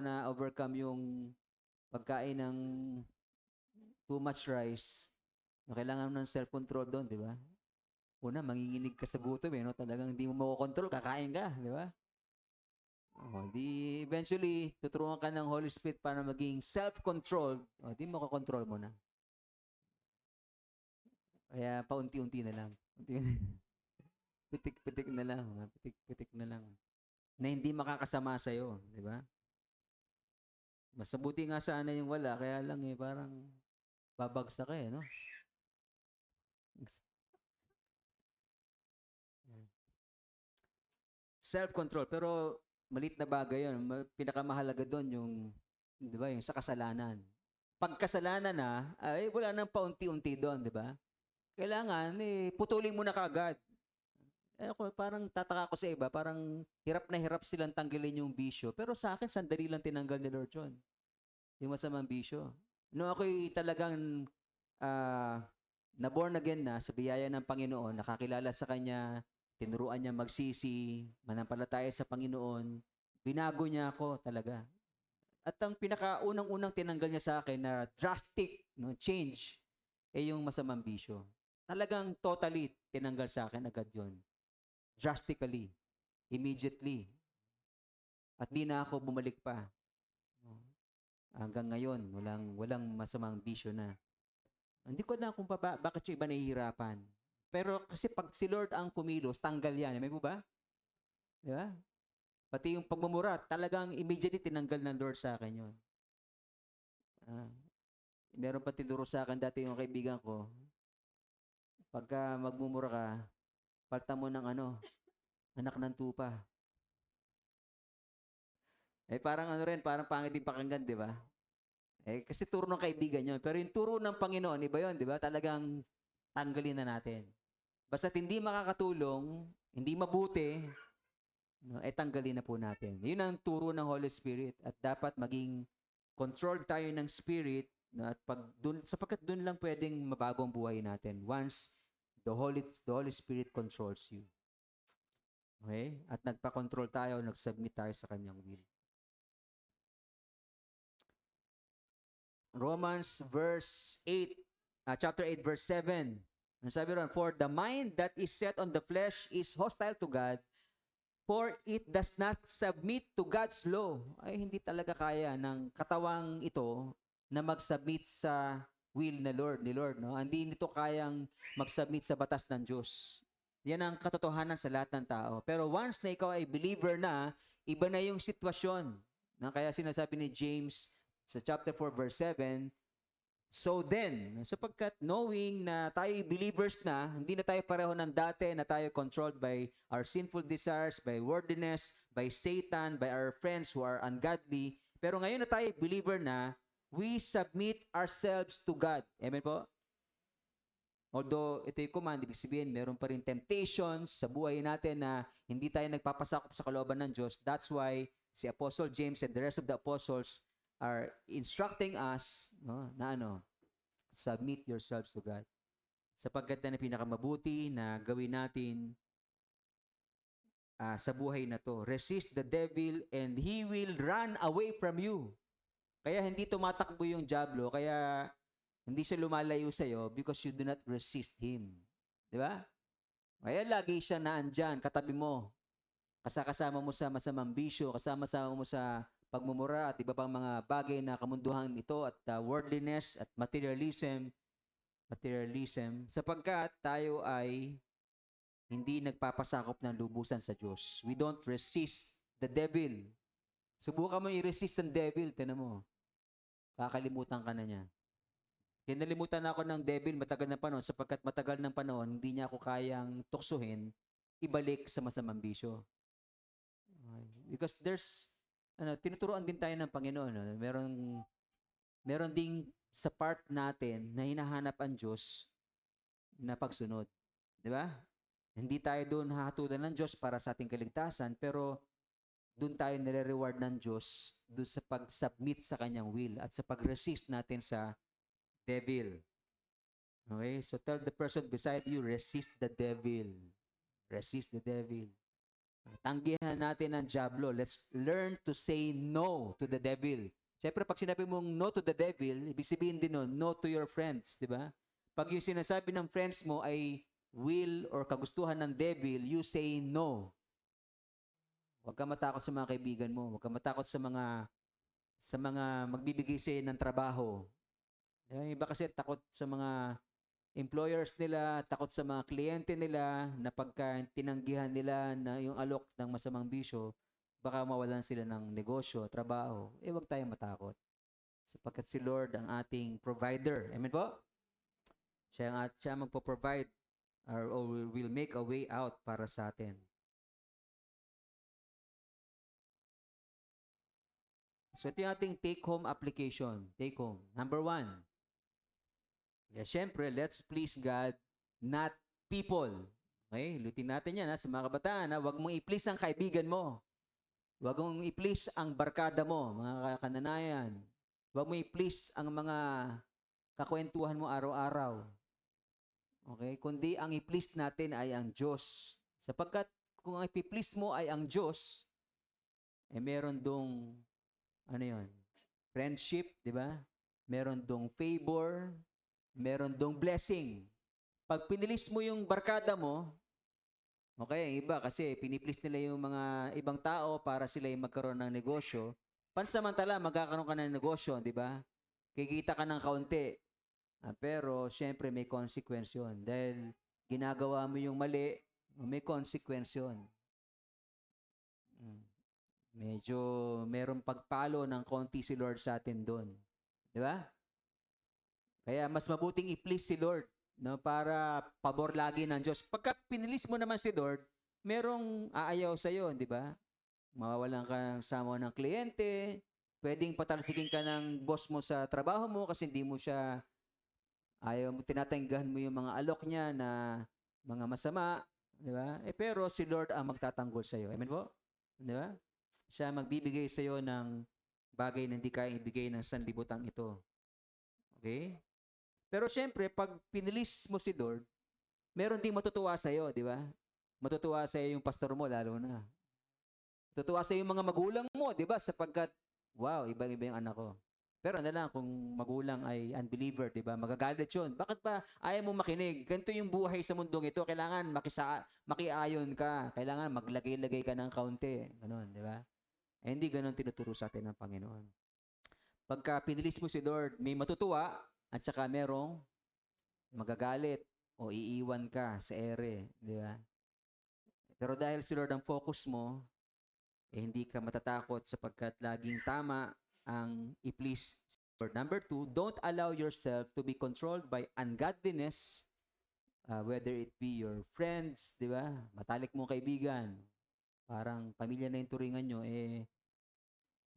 na overcome yung pagkain ng too much rice, kailangan mo ng self-control doon, di ba? Una, manginginig ka sa gutom, no? Talagang hindi mo makokontrol, kakain ka, di ba? Di eventually, tuturuan ka ng Holy Spirit para maging self-controlled. Di makokontrol mo na. Kaya paunti-unti na lang. Pitik-pitik na lang. Pitik-pitik na lang. Na hindi makakasama sa'yo, di ba? Mas mabuti nga sana yung wala, kaya lang parang babagsak ka no? Self-control. Pero malit na bagay yun. Pinakamahalaga doon yung, di ba, yung sa kasalanan. Pag kasalanan na, ay wala nang paunti-unti doon, di ba? Kailangan, putulin mo na kaagad. Ako, parang tataka ko sa iba, parang hirap na hirap silang tanggalin yung bisyo. Pero sa akin, sandali lang tinanggal ni Lord John. Yung masamang bisyo. No, ako'y talagang na-born again na sa biyaya ng Panginoon, nakakilala sa Kanya, tinuruan niya magsisi, manampalataya sa Panginoon, binago niya ako talaga. At ang pinakaunang-unang tinanggal niya sa akin na drastic change, yung masamang bisyo. Talagang totally tinanggal sa akin agad yon. Drastically. Immediately. At di na ako bumalik pa. Hanggang ngayon, walang masamang bisyo na. Hindi ko na kung bakit yung iba nahihirapan. Pero kasi pag si Lord ang kumilos, tanggal yan. May mo ba? Di ba? Pati yung pagmumura, talagang immediately tinanggal ng Lord sa akin yun. Meron pa tinuro sa akin dati yung kaibigan ko, pagka magmumura ka, palta mo ng anak ng tupa. Parang parang pangit din pakinggan, di ba? Kasi turo ng kaibigan yun. Pero yung turo ng Panginoon, iba yun, di ba? Talagang tanggalin na natin. Basta't hindi makakatulong, hindi mabuti, tanggalin na po natin. Yun ang turo ng Holy Spirit at dapat maging controlled tayo ng Spirit at sapagkat dun lang pwedeng mabago ang buhay natin once the Holy Spirit controls you. Okay? At nagpa-control tayo, nag-submit tayo sa Kanyang will. Romans chapter 8, verse 7. Ang sabi ron, for the mind that is set on the flesh is hostile to God, for it does not submit to God's law. Hindi talaga kaya ng katawang ito na mag-submit sa will ni Lord, no? Hindi nito kayang mag-submit sa batas ng Diyos. Yan ang katotohanan sa lahat ng tao. Pero once na ikaw ay believer na, iba na yung sitwasyon. Kaya sinasabi ni James sa chapter 4, verse 7, so then, sapagkat knowing na tayo believers na, hindi na tayo pareho ng dati na tayo controlled by our sinful desires, by worldliness, by Satan, by our friends who are ungodly. Pero ngayon na tayo believer na, we submit ourselves to God. Amen po? Although ito yung command, ibig sabihin, meron pa rin temptations sa buhay natin na hindi tayo nagpapasakop sa kalooban ng Diyos. That's why si Apostle James and the rest of the apostles are instructing us na submit yourselves to God. Sapagkat na pinakamabuti na gawin natin sa buhay na to. Resist the devil and he will run away from you. Kaya hindi tumatakbo yung diablo, kaya hindi siya lumalayo sa'yo because you do not resist him. Di ba? Kaya lagi siya naandyan, katabi mo. Kasama mo sa masamang bisyo, kasama mo sa pagmumura at iba pang mga bagay na kamunduhan ito at worldliness at materialism, sapagkat tayo ay hindi nagpapasakop ng lubusan sa Diyos. We don't resist the devil. Subukan mo i-resist ang devil, tinan mo. Kakalimutan ka na niya. Kinalimutan ako ng devil matagal na panahon sapagkat matagal ng panahon hindi niya ako kayang tuksuhin, ibalik sa masamang bisyo. Because there's tinuturuan din tayo ng Panginoon. Meron ding sa part natin na hinahanap ang Diyos na pagsunod. Di ba? Hindi tayo doon hahatulan ng Diyos para sa ating kaligtasan, pero doon tayo nire-reward ng Diyos doon sa pag-submit sa Kanyang will at sa pag-resist natin sa devil. Okay? So tell the person beside you, resist the devil. Resist the devil. Tanggihan natin ang diablo. Let's learn to say no to the devil. Siyempre, pag sinabi mong no to the devil, ibig sabihin din nun, no to your friends, di ba? Pag yung sinasabi ng friends mo ay will or kagustuhan ng devil, you say no. Huwag ka matakot sa mga kaibigan mo. Huwag ka matakot sa mga magbibigay sa'yo ng trabaho. Yung iba kasi takot sa mga employers nila, takot sa mga kliyente nila na pagka tinanggihan nila na yung alok ng masamang bisyo, baka mawalan sila ng negosyo, trabaho. Huwag tayong matakot. Sapagkat si Lord ang ating provider. Amen po? Siya ang magpo-provide or will make a way out para sa atin. So ito yung ating take-home application. Take home. Number 1. Syempre, let's please God, not people. Okay? Lutin natin yan sa mga kabataan. Huwag mong i-please ang kaibigan mo. Huwag mong i-please ang barkada mo, mga kananayan. Huwag mong i-please ang mga kakwentuhan mo araw-araw. Okay? Kundi ang i-please natin ay ang Diyos. Sapagkat kung ang i-please mo ay ang Diyos, meron dong friendship, di ba? Meron dong favor, meron dong blessing. Pag pinilis mo yung barkada mo, okay, ang iba kasi piniplis nila yung mga ibang tao para sila yung magkaroon ng negosyo. Pansamantala, magkakaroon ka ng negosyo, di ba? Kikita ka ng kaunti. Pero, syempre, may consequence yun. Dahil ginagawa mo yung mali, may consequence yun. Medyo merong pagpalo ng konti si Lord sa atin doon. Di ba? Kaya mas mabuting i-please si Lord, no, para pabor lagi ng Diyos. Pagka pinilis mo naman si Lord, merong aayaw sa iyo, di ba? Mawawalan ka sama ng kliyente, pwedeng patalsikin ka ng boss mo sa trabaho mo kasi hindi mo siya tinatanggahan mo yung mga alok niya na mga masama, di ba? Pero si Lord ang magtatanggol sa iyo. Amen po? Di ba? Siya magbibigay sa iyo ng bagay na hindi kaya ibigay ng sanlibutan ito. Okay? Pero syempre, pag pinilis mo si Lord, meron ding matutuwa sa iyo, di ba? Matutuwa sa iyo yung pastor mo, lalo na. Matutuwa sa iyo yung mga magulang mo, di ba? Sapagkat, wow, ibang-iba yung anak ko. Pero lang, kung magulang ay unbeliever, di ba? Magagalit yun. Bakit ba ayaw mo makinig? Ganito yung buhay sa mundong ito. Kailangan makiayon ka. Kailangan maglagay-lagay ka ng kaunti. Ganon, di ba? Hindi ganon tinuturo sa atin ng Panginoon. Pagka pinilis mo si Lord, may matutuwa at saka merong magagalit o iiwan ka sa ere, di ba? Pero dahil si Lord ang focus mo, hindi ka matatakot sapagkat laging tama ang i-please si Lord. Number 2, don't allow yourself to be controlled by ungodliness, whether it be your friends, di ba? Matalik mong kaibigan, parang pamilya na yung turingan nyo,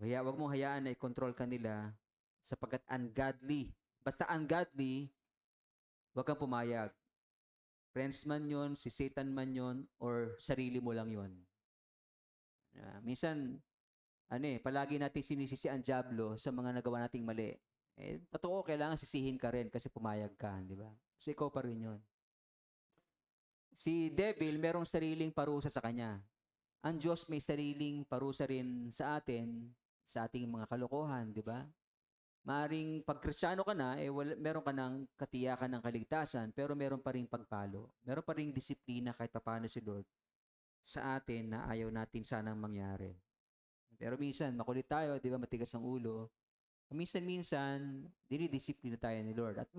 wag mong hayaan na i-control ka nila sapagkat ungodly. Basta ungodly, wag kang pumayag. Friends man yon, si Satan man yon, or sarili mo lang yon. Minsan, palagi natin sinisisi ang diablo sa mga nagawa nating mali. Totoo, kailangan sisihin ka rin kasi pumayag ka, di ba? So, ikaw pa rin yon. Si devil, merong sariling parusa sa kanya. Ang Diyos may sariling parusa rin sa atin, sa ating mga kalokohan, di ba? Maaring pag Kristiyano ka na, meron ka ng katiyakan ng kaligtasan, pero meron pa rin pagpalo. Meron pa rin disiplina kahit paano si Lord sa atin na ayaw natin sanang mangyari. Pero minsan, makulit tayo, di ba, matigas ang ulo. Minsan, dinidisiplina tayo ni Lord. At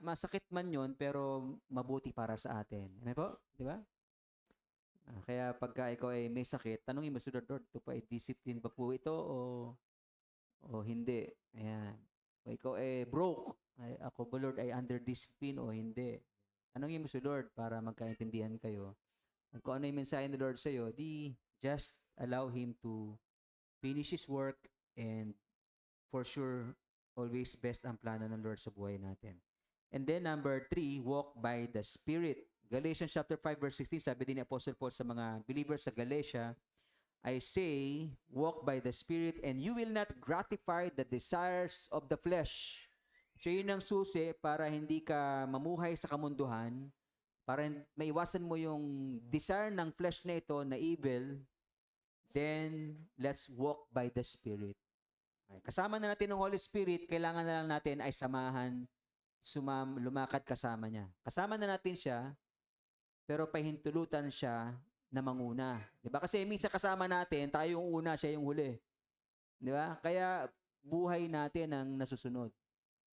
masakit man yon pero mabuti para sa atin. Ano po? Di ba? Kaya pagka ikaw ay may sakit, tanungin mo si Lord, ito pa discipline ba po ito o hindi? Ayan. O ikaw ay broke, ako ba Lord ay under discipline o hindi? Tanungin mo si Lord para magkaintindihan kayo. Kung ano yung mensahe ni Lord sa iyo, just allow Him to finish His work and for sure, always best ang plano ng Lord sa buhay natin. And then number 3, walk by the Spirit. Galatians chapter 5 verse 16, sabi din ni Apostle Paul sa mga believers sa Galatia, I say, walk by the Spirit and you will not gratify the desires of the flesh. So yun ang susi para hindi ka mamuhay sa kamunduhan, para maiwasan mo yung desire ng flesh na ito na evil, then let's walk by the Spirit. Okay. Kasama na natin ng Holy Spirit, kailangan na lang natin ay samahan, lumakad kasama niya. Kasama na natin siya, pero pahintulutan siya na manguna. Di ba? Kasi minsan kasama natin, tayo yung una, siya yung huli. Di ba? Kaya buhay natin ang nasusunod.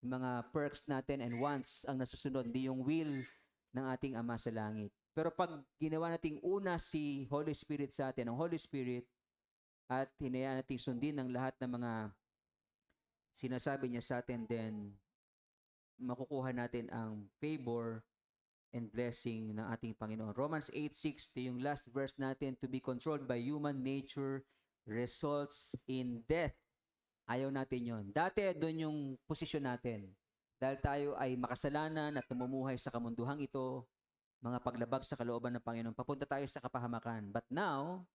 Yung mga perks natin and wants ang nasusunod, hindi yung will ng ating Ama sa langit. Pero pag ginawa nating una si Holy Spirit sa atin, ang Holy Spirit, at hinayaan nating sundin ng lahat ng mga sinasabi niya sa atin, then makukuha natin ang favor and blessing ng ating Panginoon. Romans 8:6, yung last verse natin, to be controlled by human nature results in death. Ayaw natin yon. Dati, doon yung posisyon natin. Dahil tayo ay makasalanan at namumuhay sa kamunduhang ito, mga paglabag sa kalooban ng Panginoon, papunta tayo sa kapahamakan. But now,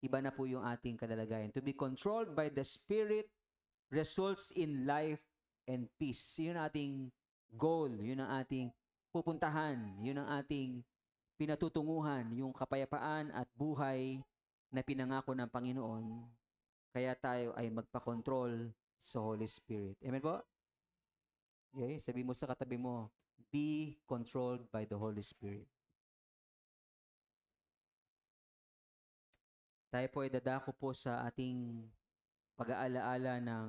iba na po yung ating kadalagayan. To be controlled by the Spirit results in life and peace. Yun ang ating goal. Yun ang ating pupuntahan. Yun ang ating pinatutunguhan. Yung kapayapaan at buhay na pinangako ng Panginoon. Kaya tayo ay magpa-control sa Holy Spirit. Amen po? Okay, sabi mo sa katabi mo, be controlled by the Holy Spirit. Tayo po ay dadako po sa ating pag-aalaala ng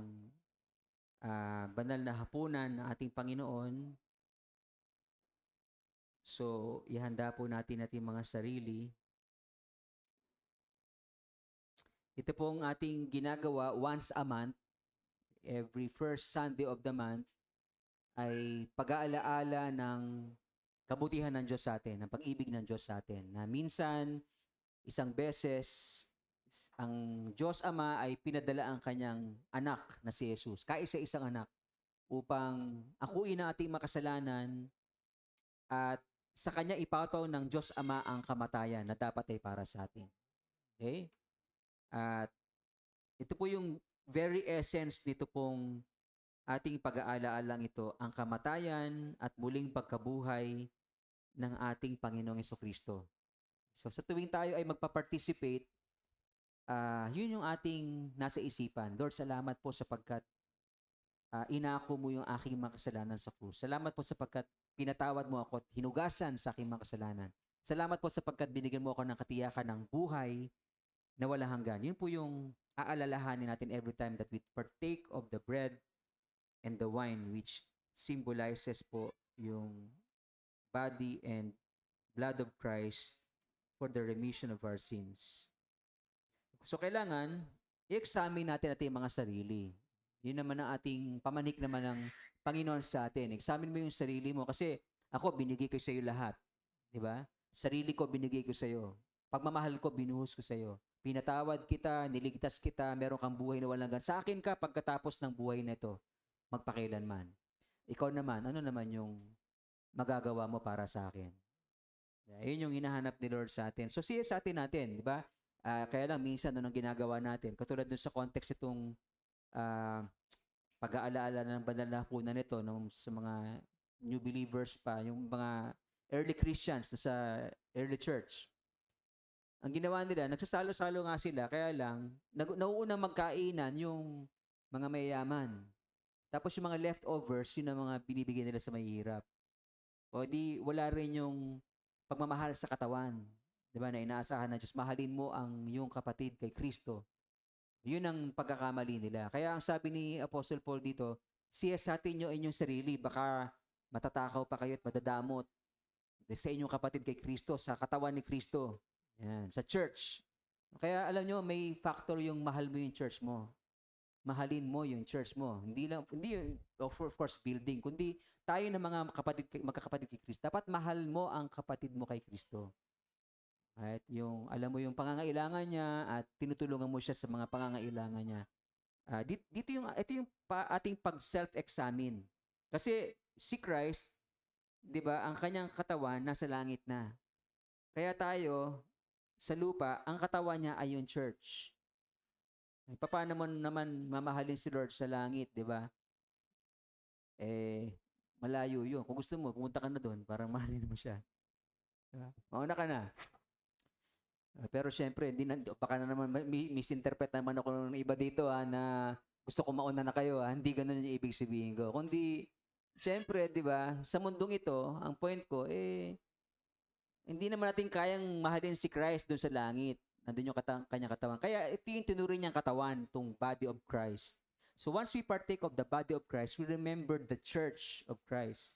banal na hapunan ng ating Panginoon. So, ihanda po natin mga sarili. Ito pong ating ginagawa once a month, every first Sunday of the month, ay pag-aalaala ng kabutihan ng Diyos sa atin, ng pag-ibig ng Diyos sa atin. Na minsan, isang beses, ang Diyos Ama ay pinadala ang kanyang anak na si Jesus, kaisa-isang anak, upang akuin ang ating makasalanan at sa kanya ipataw ng Diyos Ama ang kamatayan na dapat ay para sa atin. Okay? At ito po yung very essence nito pong ating pag-aalaalang ito, ang kamatayan at muling pagkabuhay ng ating Panginoong Jesucristo. So sa tuwing tayo ay magpa-participate, yun yung ating nasa isipan. Lord, salamat po sapagkat inako mo yung aking mga kasalanan sa krus. Salamat po sapagkat pinatawad mo ako at hinugasan sa aking mga kasalanan. Salamat po sapagkat binigyan mo ako ng katiyakan ng buhay na walang hanggan. Yun po yung aalalahanin natin every time that we partake of the bread and the wine, which symbolizes po yung body and blood of Christ for the remission of our sins. So kailangan i-examine natin ating mga sarili. Yun naman ang ating pamanik naman ng Panginoon sa atin. Examine mo yung sarili mo kasi ako binigay ko sa iyo lahat, 'di ba? Sarili ko binigay ko sa iyo. Pagmamahal ko binuhos ko sa iyo. Pinatawad kita, niligtas kita, meron kang buhay na walang hanggan. Sa akin ka pagkatapos ng buhay na ito, magpakailanman. Ikaw naman, ano naman yung magagawa mo para sa akin? Yun yung hinahanap ni Lord sa atin. So siya sa atin natin, di ba? Kaya lang minsan doon ang ginagawa natin. Katulad doon sa context itong pag-aalaala ng banal na hapunan nito sa mga new believers pa, yung mga early Christians sa early church. Ang ginawa nila, nagsasalo-salo nga sila, kaya lang, nauunang magkainan yung mga mayayaman. Tapos yung mga leftovers, yun ang mga binibigyan nila sa mahihirap. O di, wala rin yung pagmamahal sa katawan. Diba, na inaasahan na Diyos, mahalin mo ang iyong kapatid kay Kristo. Yun ang pagkakamali nila. Kaya ang sabi ni Apostle Paul dito, siyasatin nyo inyong sarili, baka matatakaw pa kayo at madadamot sa inyong kapatid kay Kristo, sa katawan ni Kristo. Yan, sa church. Kaya alam nyo, may factor yung mahal mo yung church mo. Mahalin mo yung church mo. Hindi of course building, kundi tayo na mga magkakapatid kay Kristo. Dapat mahal mo ang kapatid mo kay Kristo. Right? Yung alam mo yung pangangailangan niya at tinutulungan mo siya sa mga pangangailangan niya. Ito yung ating pag-self-examine. Kasi si Christ, 'di ba, ang kanyang katawan nasa langit na. Kaya tayo sa lupa, ang katawan niya ay yung church. Paano mo naman mamahalin si Lord sa langit, di ba? Malayo yun. Kung gusto mo, pumunta ka na doon para mahalin mo siya. Diba? Mauna ka na. Pero syempre, baka na naman misinterpret naman ako ng iba dito na gusto ko mauna na kayo. Hindi ganun yung ibig sabihin ko. Kundi, syempre, di ba, sa mundong ito, ang point ko, hindi naman natin kayang mahalin si Christ doon sa langit. Nandun yung kanyang katawan. Kaya ito yung tinuring niyang katawan, itong body of Christ. So once we partake of the body of Christ, we remember the church of Christ.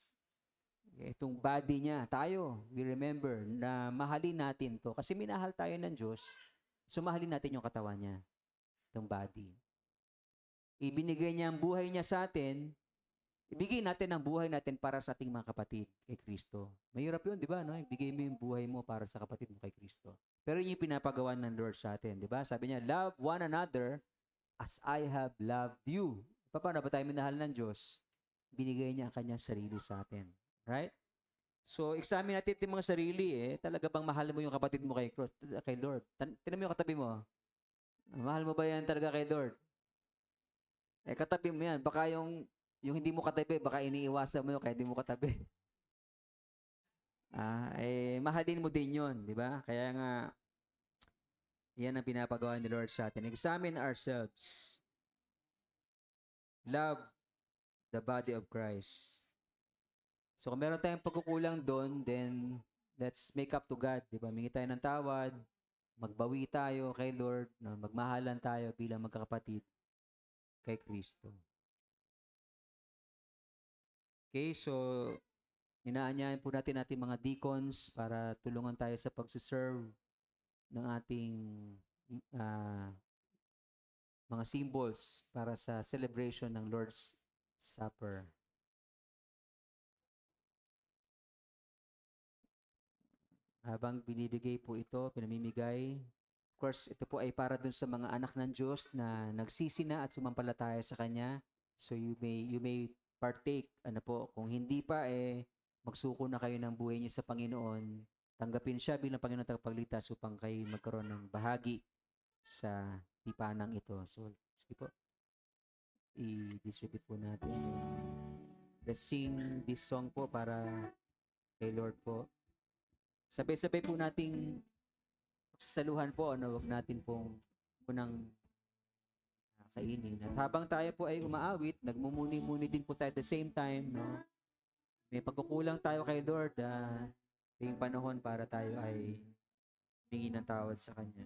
Itong body niya, tayo, we remember na mahalin natin to. Kasi minahal tayo ng Diyos, so mahalin natin yung katawan niya, itong body. Ibinigay niya ang buhay niya sa atin, ibigay natin ang buhay natin para sa ating mga kapatid kay Kristo. Mahirap yun, di ba? No? Ibigay mo yung buhay mo para sa kapatid mo kay Kristo. Pero yun yung pinapagawa ng Lord sa atin, di ba? Sabi niya, love one another as I have loved you. Paano ba tayo minahal ng Diyos? Binigay niya ang kanyang sarili sa atin. Right? So, examine natin yung mga sarili Talaga bang mahal mo yung kapatid mo kay Lord? Tinan mo yung katabi mo. Mahal mo ba yan talaga kay Lord? Katabi mo yan. Baka yung hindi mo katabi, baka iniiwasan mo yun kaya hindi mo katabi. Mahalin mo din yun, di ba? Kaya nga, yan ang pinapagawa ni Lord sa atin. Examine ourselves. Love the body of Christ. So kung meron tayong pagkukulang doon, then let's make up to God, di ba? Mingi tayo ng tawad, magbawi tayo kay Lord, magmahalan tayo bilang magkakapatid kay Kristo. Okay, so inaanyahan po natin mga deacons para tulungan tayo sa pagsuserve ng ating mga symbols para sa celebration ng Lord's Supper. Habang binibigay po ito, pinamimigay. Of course, ito po ay para dun sa mga anak ng Diyos na nagsisi na at sumampalataya sa Kanya. So you may partake. Kung hindi pa magsuko na kayo ng buhay niyo sa Panginoon. Tanggapin siya bilang Panginoon tagapagligtas upang kayo magkaroon ng bahagi sa tipanang ito. So, sige po. I-distribute po natin. Let's sing this song po para kay Lord po. Sabay-sabay po nating pagsasaluhan po, wag natin pong unang kainin. At habang tayo po ay umaawit, nagmumuni-muni din po tayo at the same time, no? May pagkukulang tayo kay Lord, yung panahon para tayo ay humingi ng tawad sa Kanya.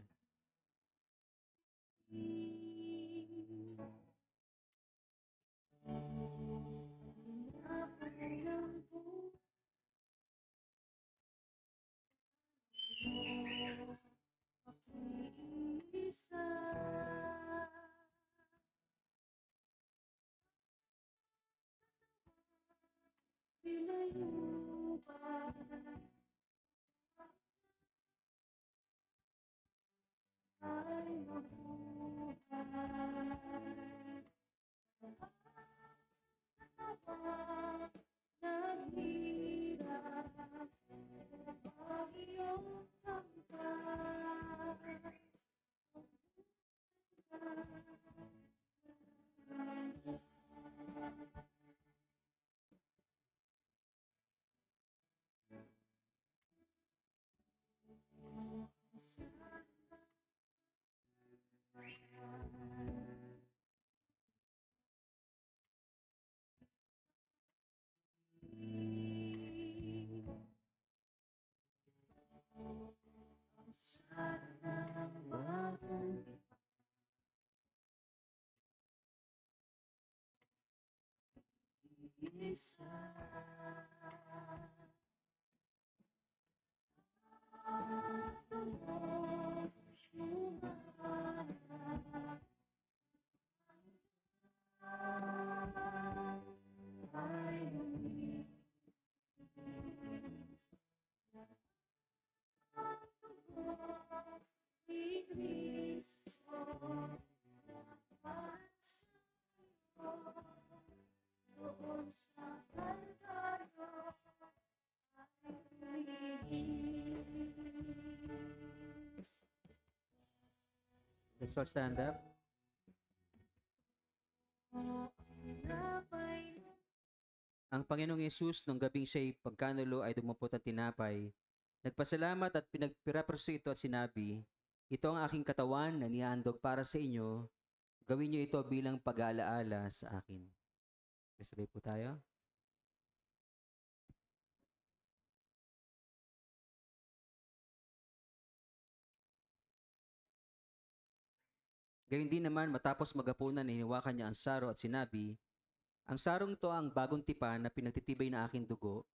Let's all stand up. Ang Panginoong Yesus, nung gabing siya'y pagkanulo ay dumupot at tinapay, Nagpasalamat at pinagpirapraso ito at sinabi, ito ang aking katawan na nihandog para sa inyo. Gawin niyo ito bilang pag-aalaala sa akin. Sabay po tayo. Gayun din naman, matapos magapunan, hiniwakan niya ang saro at sinabi, ang sarong to ang bagong tipan na pinagtitibay na aking dugo.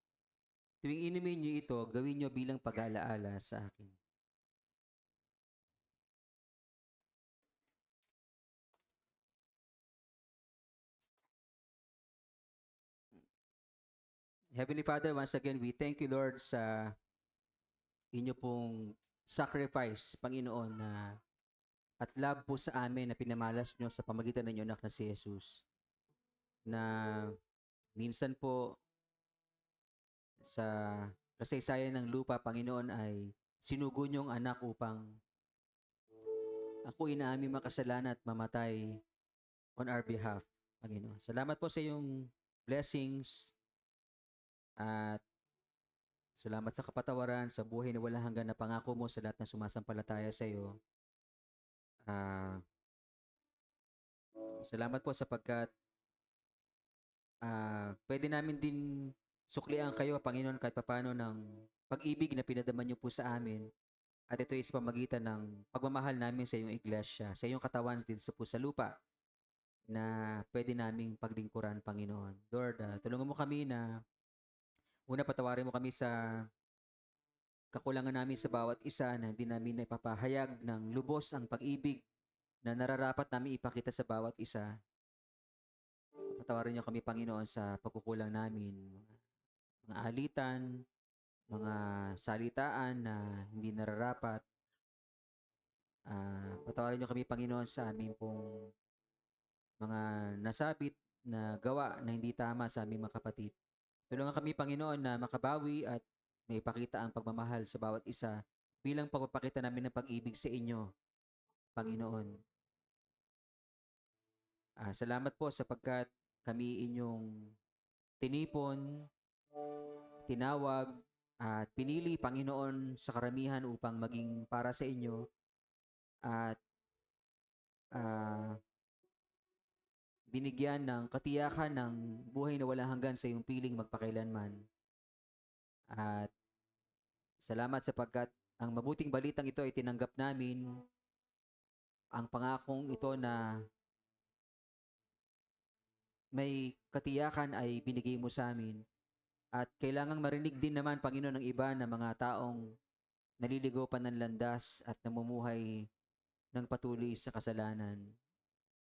Tuwing inumin niyo ito, gawin niyo bilang pag-aalaala sa akin. Heavenly Father, once again, we thank you, Lord, sa inyo pong sacrifice, Panginoon, na at love po sa amin na pinamalas nyo sa pamagitan ng inyong anak na si Jesus. Na minsan po sa kasaysayan ng lupa, Panginoon, ay sinugo nyo ang anak upang ako inaami makasalanan at mamatay on our behalf, Panginoon. Salamat po sa iyong blessings at salamat sa kapatawaran, sa buhay na walang hanggan na pangako mo sa lahat ng sumasampalataya sa iyo. Salamat po sapagkat pwede namin din suklian kayo, Panginoon, kahit papano ng pag-ibig na pinadaman niyo po sa amin. At ito is pamagitan ng pagmamahal namin sa iyong iglesia, sa iyong katawan din po sa lupa na pwede naming paglingkuran, Panginoon. Lord, tulungan mo kami na una patawarin mo kami sa kakulangan namin sa bawat isa na hindi namin naipapahayag ng lubos ang pag-ibig na nararapat namin ipakita sa bawat isa. Patawarin niyo kami, Panginoon, sa pagkukulang namin, mga alitan, mga salitaan na hindi nararapat. Patawarin niyo kami, Panginoon, sa aming pong mga nasabit na gawa na hindi tama sa aming mga kapatid. Tulungan kami, Panginoon, na makabawi at may ipakita ang pagmamahal sa bawat isa bilang pagpapakita namin ng pag-ibig sa inyo, Panginoon. Salamat po sapagkat kami inyong tinipon, tinawag, at pinili, Panginoon, sa karamihan upang maging para sa inyo at binigyan ng katiyakan ng buhay na walang hanggan sa iyong piling magpakailanman. At salamat sapagkat ang mabuting balitang ito ay tinanggap namin, ang pangakong ito na may katiyakan ay binigay mo sa amin. At kailangang marinig din naman, Panginoon, ng iba na mga taong naliligaw pa ng landas at namumuhay ng patuloy sa kasalanan.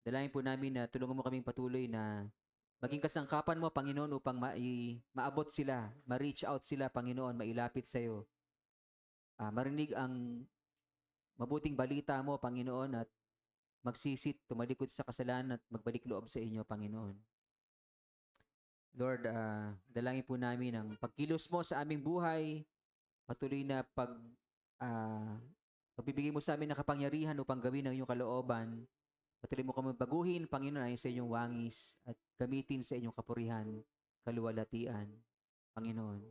Dalayan po namin na tulungan mo kaming patuloy na maging kasangkapan mo, Panginoon, upang maabot sila, ma-reach out sila, Panginoon, mailapit sa iyo. Marinig ang mabuting balita mo, Panginoon, at magsisit, tumalikod sa kasalanan at magbalik loob sa inyo, Panginoon. Lord, dalangin po namin ang pagkilos mo sa aming buhay, patuloy na pagbibigay mo sa amin ng kapangyarihan upang gawin ang iyong kalooban. Patuloy mo kami baguhin, Panginoon, ayon sa inyong wangis at gamitin sa inyong kapurihan, kaluwalhatian, Panginoon.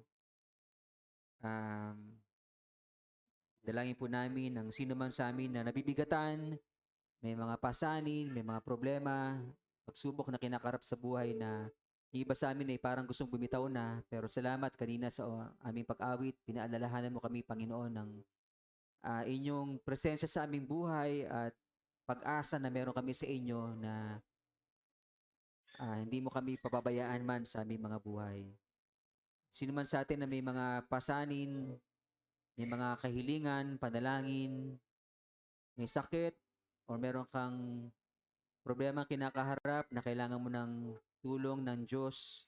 Dalangin po namin ang sino man sa amin na nabibigatan, may mga pasanin, may mga problema, pagsubok na kinakarap sa buhay na yung iba sa amin ay parang gustong bumitaw na, pero salamat kanina sa aming pag-awit, pinaalalahanan mo kami, Panginoon, ng inyong presensya sa aming buhay at pag-asa na meron kami sa inyo na hindi mo kami pababayaan man sa aming mga buhay. Sino man sa atin na may mga pasanin, may mga kahilingan, panalangin, may sakit, o meron kang problema kinakaharap na kailangan mo ng tulong ng Diyos,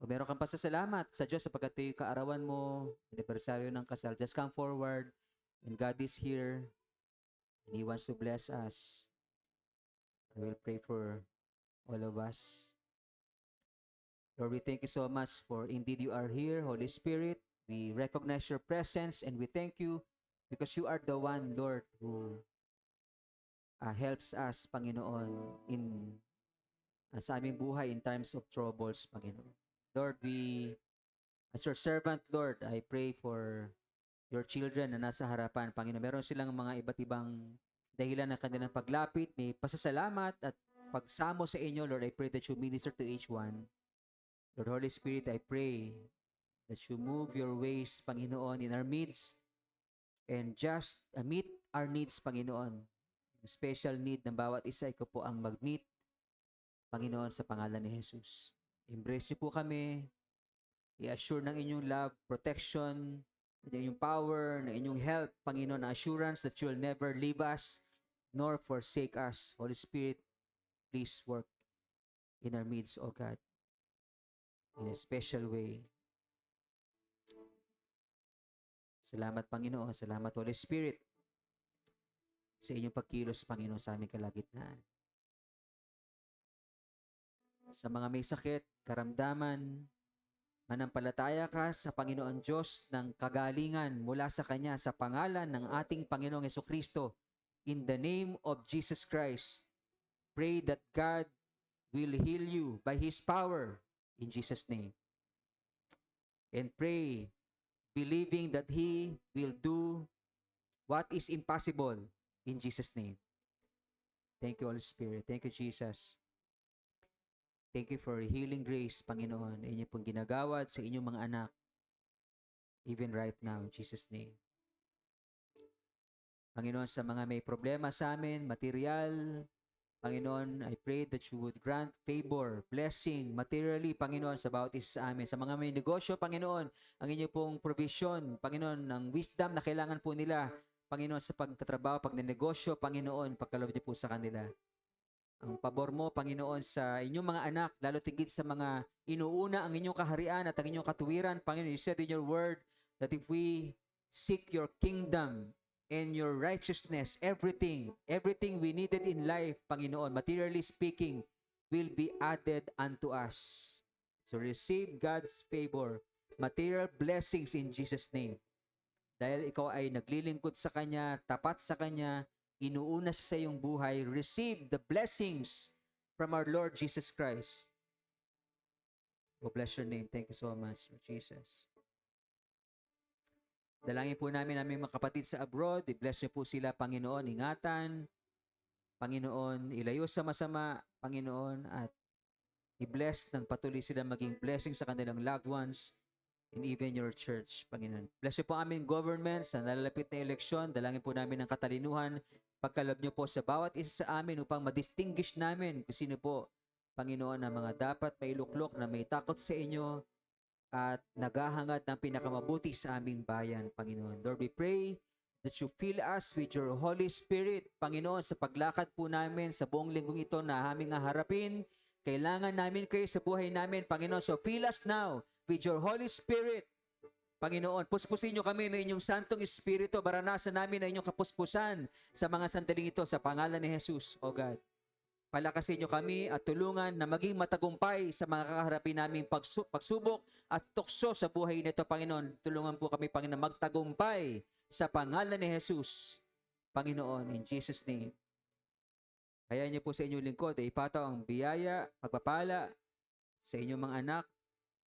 o meron kang pasasalamat sa Diyos sapagkat ito'y kaarawan mo, anibersaryo ng kasal, just come forward and God is here and He wants to bless us. I will pray for all of us. Lord, we thank you so much for indeed you are here, Holy Spirit. We recognize your presence and we thank you because you are the one, Lord, who helps us, Panginoon, sa aming buhay in times of troubles, Panginoon. Lord, as your servant, Lord, I pray for your children na nasa harapan, Panginoon. Meron silang mga iba't ibang dahilan ng kanilang paglapit, may pasasalamat at pagsamo sa inyo, Lord. I pray that you minister to each one. Lord Holy Spirit, I pray that you move your ways, Panginoon, in our midst and just meet our needs, Panginoon. Special need ng bawat isa, ikaw po ang mag-meet, Panginoon, sa pangalan ni Jesus. Embrace niyo po kami, i-assure ng inyong love, protection, ng inyong power, ng inyong help, Panginoon, assurance that you will never leave us nor forsake us. Holy Spirit, please work in our midst, O God, in a special way. Salamat, Panginoon. Salamat, Holy Spirit, sa inyong pagkilos, Panginoon, sa aming kalagitnaan. Sa mga may sakit, karamdaman, manampalataya ka sa Panginoon Diyos ng kagalingan mula sa Kanya sa pangalan ng ating Panginoong Jesucristo. In the name of Jesus Christ, pray that God will heal you by His power in Jesus' name. And pray, believing that He will do what is impossible in Jesus' name. Thank you, Holy Spirit. Thank you, Jesus. Thank you for healing grace, Panginoon, na inyo pong ginagawad sa inyong mga anak, even right now, in Jesus' name. Panginoon, sa mga may problema sa amin, material, Panginoon, I pray that you would grant favor, blessing, materially, Panginoon, sa bawat isa sa amin. Sa mga may negosyo, Panginoon, ang inyo pong provision, Panginoon, ng wisdom na kailangan po nila, Panginoon, sa pagtatrabaho, pagnenegosyo, Panginoon, pagkaloob niyo po sa kanila. Ang pabor mo, Panginoon, sa inyong mga anak, lalo tigit sa mga inuuna ang inyong kaharian at ang inyong katuwiran. Panginoon, you said in your word that if we seek your kingdom and your righteousness, everything we needed in life, Panginoon, materially speaking, will be added unto us. So receive God's favor, material blessings in Jesus' name. Dahil ikaw ay naglilingkod sa Kanya, tapat sa Kanya, inuuna siya sa iyong buhay, receive the blessings from our Lord Jesus Christ. Oh, bless your name. Thank you so much, Lord Jesus. Dalangin po namin aming mga kapatid sa abroad. I-bless niyo po sila, Panginoon. Ingatan, Panginoon. Ilayo sa masama, Panginoon. At i-bless ng patuloy sila maging blessing sa kanilang loved ones and even your church, Panginoon. Bless niyo po aming government sa nalalapit na eleksyon. Dalangin po namin ng katalinuhan. Pagkaloob niyo po sa bawat isa sa amin upang ma-distinguish namin kung sino po, Panginoon, ang mga dapat mailuklok na may takot sa inyo at naghahangad ng pinakamabuti sa aming bayan, Panginoon. Lord, we pray that you fill us with your Holy Spirit, Panginoon, sa paglakad po namin sa buong linggong ito na aming harapin. Kailangan namin kayo sa buhay namin, Panginoon. So fill us now with your Holy Spirit, Panginoon. Puspusin niyo kami ng inyong Santong Espiritu. Baranasan namin ang inyong kapuspusan sa mga sandaling ito sa pangalan ni Jesus, O God. Palakasin niyo kami at tulungan na maging matagumpay sa mga kakaharapin naming pagsubok at tukso sa buhay nito, Panginoon. Tulungan po kami, Panginoon, magtagumpay sa pangalan ni Jesus, Panginoon, in Jesus' name. Kaya niyo po sa inyong lingkod, ipataw ang biyaya, pagpapala sa inyong mga anak.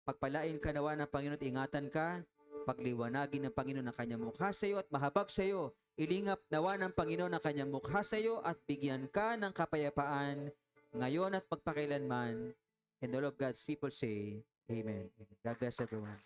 Pagpalain ka nawa ng Panginoon, ingatan ka, pagliwanagin ng Panginoon ang kanyang mukha sa iyo at mahabag sa iyo. Ilingap nawa ng Panginoon ang kanyang mukha sa iyo at bigyan ka ng kapayapaan ngayon at magpakailanman. And all of God's people say, Amen. God bless everyone.